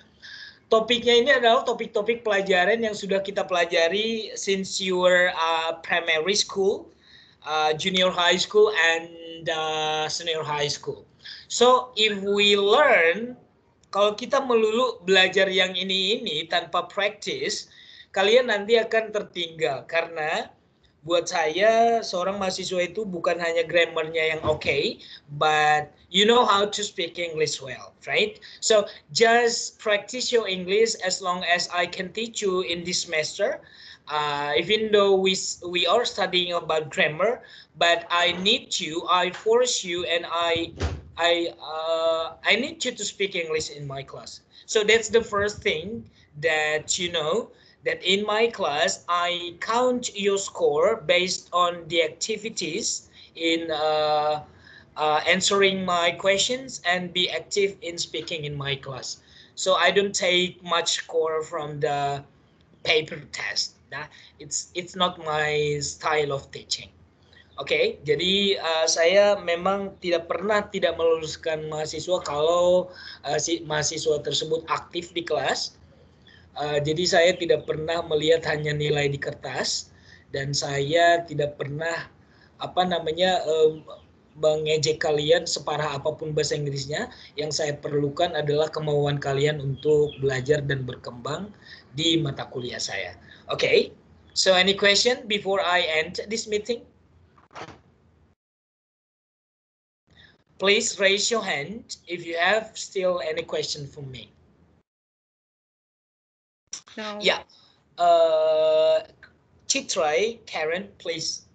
topiknya ini adalah topik-topik pelajaran yang sudah kita pelajari since you were primary school, junior high school, and senior high school. So, if we learn, kalau kita melulu belajar yang ini tanpa practice, kalian nanti akan tertinggal karena buat saya seorang mahasiswa itu bukan hanya grammarnya yang okay, but you know how to speak English well, right? So just practice your English as long as I can teach you in this semester. Even though we are studying about grammar, but I force you, and I need you to speak English in my class. So that's the first thing that you know. That in my class, I count your score based on the activities in answering my questions and be active in speaking in my class. So I don't take much score from the paper test. It's not my style of teaching. Oke, jadi saya memang tidak pernah tidak meluluskan mahasiswa kalau si mahasiswa tersebut aktif di kelas. Jadi saya tidak pernah melihat hanya nilai di kertas, dan saya tidak pernah mengejek kalian separah apapun bahasa Inggrisnya. Yang saya perlukan adalah kemauan kalian untuk belajar dan berkembang di mata kuliah saya. Okay, so any question before I end this meeting? Please raise your hand if you have still any question for me. No. Yeah. Chitrai, Karen, please.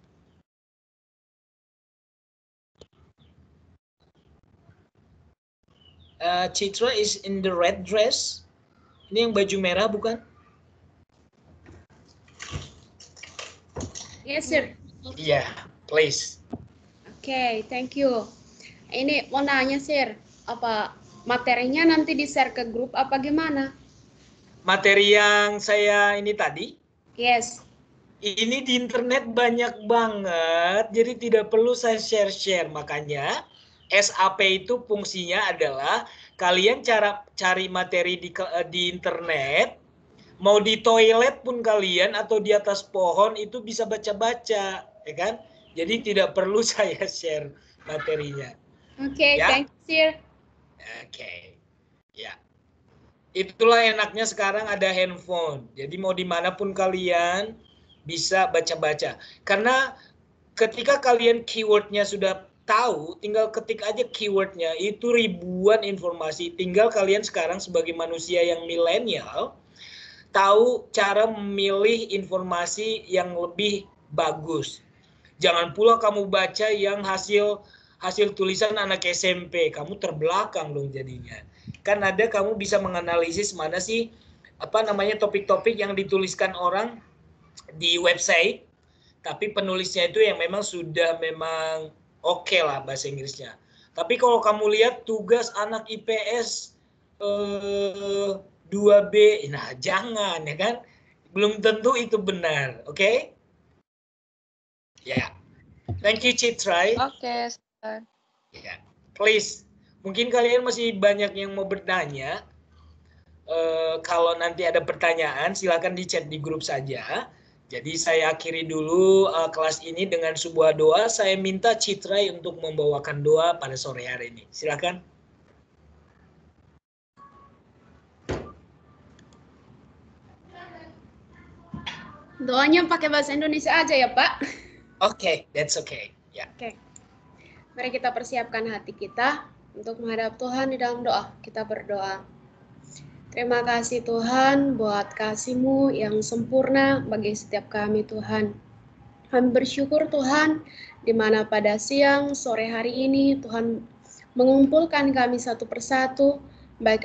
Citra is in the red dress. Ini yang baju merah bukan? Yes, sir. Yeah, please. Oke, thank you. Ini mau nanya, sir, apa materinya nanti di-share ke grup apa gimana? Materi yang saya ini tadi? Yes. Ini di internet banyak banget, jadi tidak perlu saya share-share. Makanya SAP itu fungsinya adalah kalian cari materi di internet, mau di toilet pun kalian atau di atas pohon itu bisa baca-baca, ya kan? Jadi tidak perlu saya share materinya. Oke, Ya? thank you, sir. Oke, ya. Itulah enaknya sekarang ada handphone. Jadi mau dimanapun kalian bisa baca-baca. Karena ketika kalian keywordnya sudah tahu, tinggal ketik aja keywordnya, itu ribuan informasi. Tinggal kalian sekarang sebagai manusia yang milenial, tahu cara memilih informasi yang lebih bagus. Jangan pula kamu baca yang hasil tulisan anak SMP, kamu terbelakang dong jadinya. Kan ada kamu bisa menganalisis mana sih topik-topik yang dituliskan orang di website, tapi penulisnya itu yang memang sudah oke lah bahasa Inggrisnya. Tapi kalau kamu lihat tugas anak IPS 2B, nah jangan ya kan, belum tentu itu benar, oke? Ya, thank you Citrai. Oke, sir. Ya, please. Mungkin kalian masih banyak yang mau bertanya. Kalau nanti ada pertanyaan, silakan di chat di grup saja. Jadi saya akhiri dulu kelas ini dengan sebuah doa. Saya minta Citrai untuk membawakan doa pada sore hari ini. Silakan. Doanya pakai bahasa Indonesia aja ya, Pak. Oke, that's okay. Ya. Oke. Mari kita persiapkan hati kita untuk menghadap Tuhan di dalam doa. Kita berdoa. Terima kasih Tuhan buat kasih-Mu yang sempurna bagi setiap kami Tuhan. Kami bersyukur Tuhan di mana pada siang sore hari ini Tuhan mengumpulkan kami satu persatu baik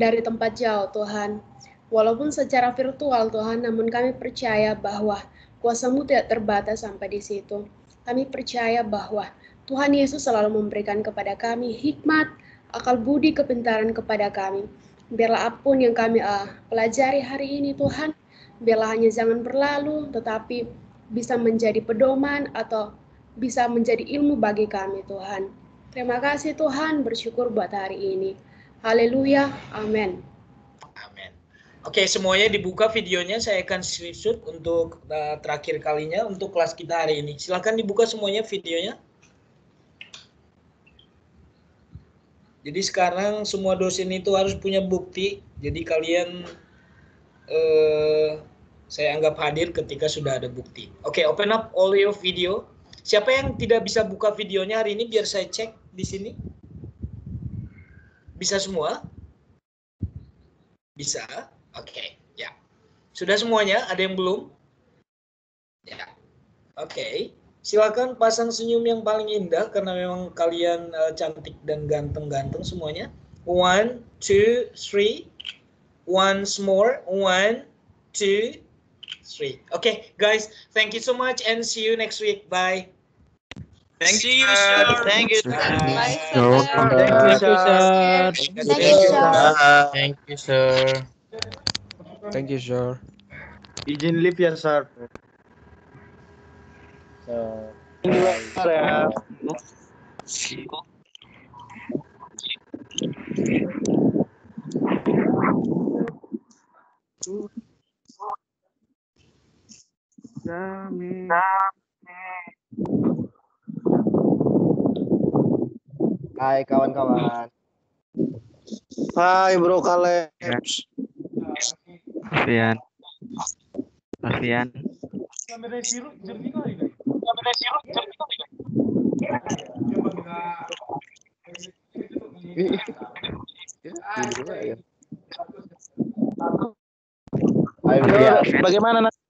dari tempat jauh Tuhan. Walaupun secara virtual Tuhan, namun kami percaya bahwa kuasa-Mu tidak terbatas sampai di situ. Kami percaya bahwa Tuhan Yesus selalu memberikan kepada kami hikmat, akal budi, kepintaran kepada kami. Biarlah apapun yang kami pelajari hari ini Tuhan, biarlah hanya jangan berlalu, tetapi bisa menjadi pedoman atau bisa menjadi ilmu bagi kami Tuhan. Terima kasih Tuhan, bersyukur buat hari ini. Haleluya, amin. Amin. Oke, semuanya dibuka videonya, saya akan screenshot untuk terakhir kalinya untuk kelas kita hari ini. Silakan dibuka semuanya videonya. Jadi sekarang semua dosen itu harus punya bukti. Jadi kalian saya anggap hadir ketika sudah ada bukti. Oke, open up all your video. Siapa yang tidak bisa buka videonya hari ini biar saya cek di sini? Bisa semua? Bisa? Oke, ya. Sudah semuanya? Ada yang belum? Ya. Oke. Silakan pasang senyum yang paling indah karena memang kalian cantik dan ganteng-ganteng semuanya. 1, 2, 3. Once more. 1, 2, 3. Okay, guys, thank you so much and see you next week. Bye. Thank you, sir. sir. Thank you. Bye, Thank you, sir. Thank you, sir. Thank you, sir. Thank you, sir. Izin live ya, sir. So di luar ya. Hai kawan-kawan. Hai Bro Kaleb. Alfian. Alfian. Hai Bro, William. bagaimana nanti?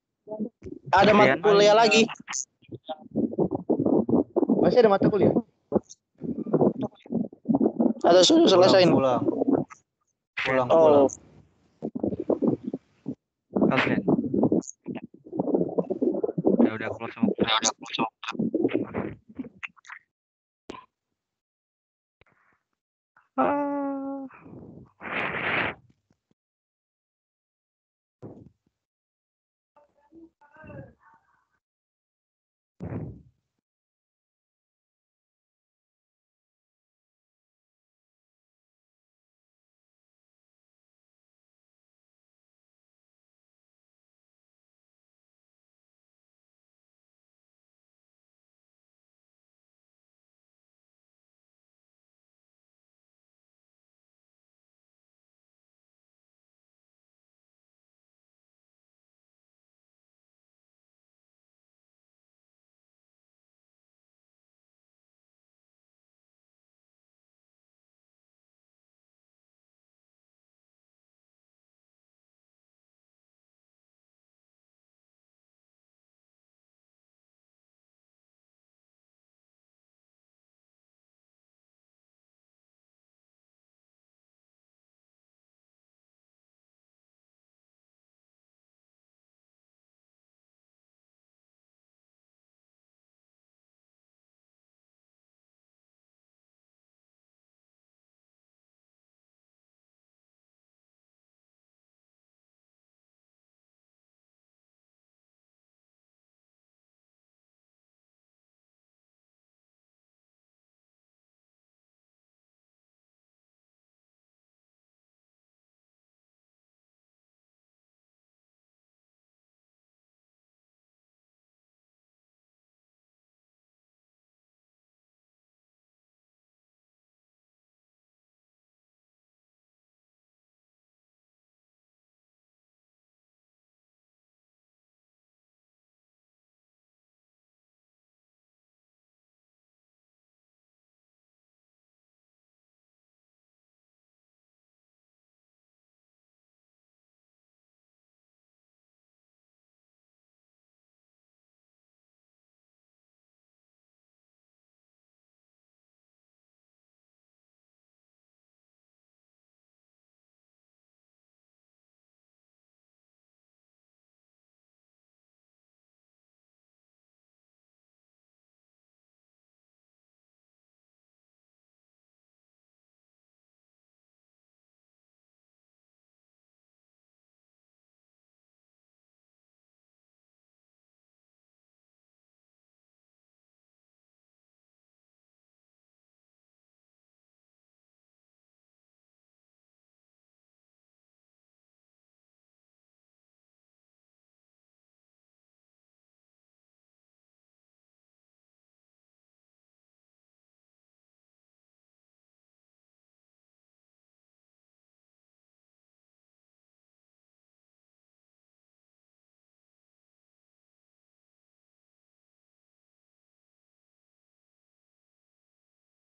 Ada mata kuliah lagi? Masih ada mata kuliah? Atau sudah selesai? Pulang. Oh. Alfian. Udah close sama.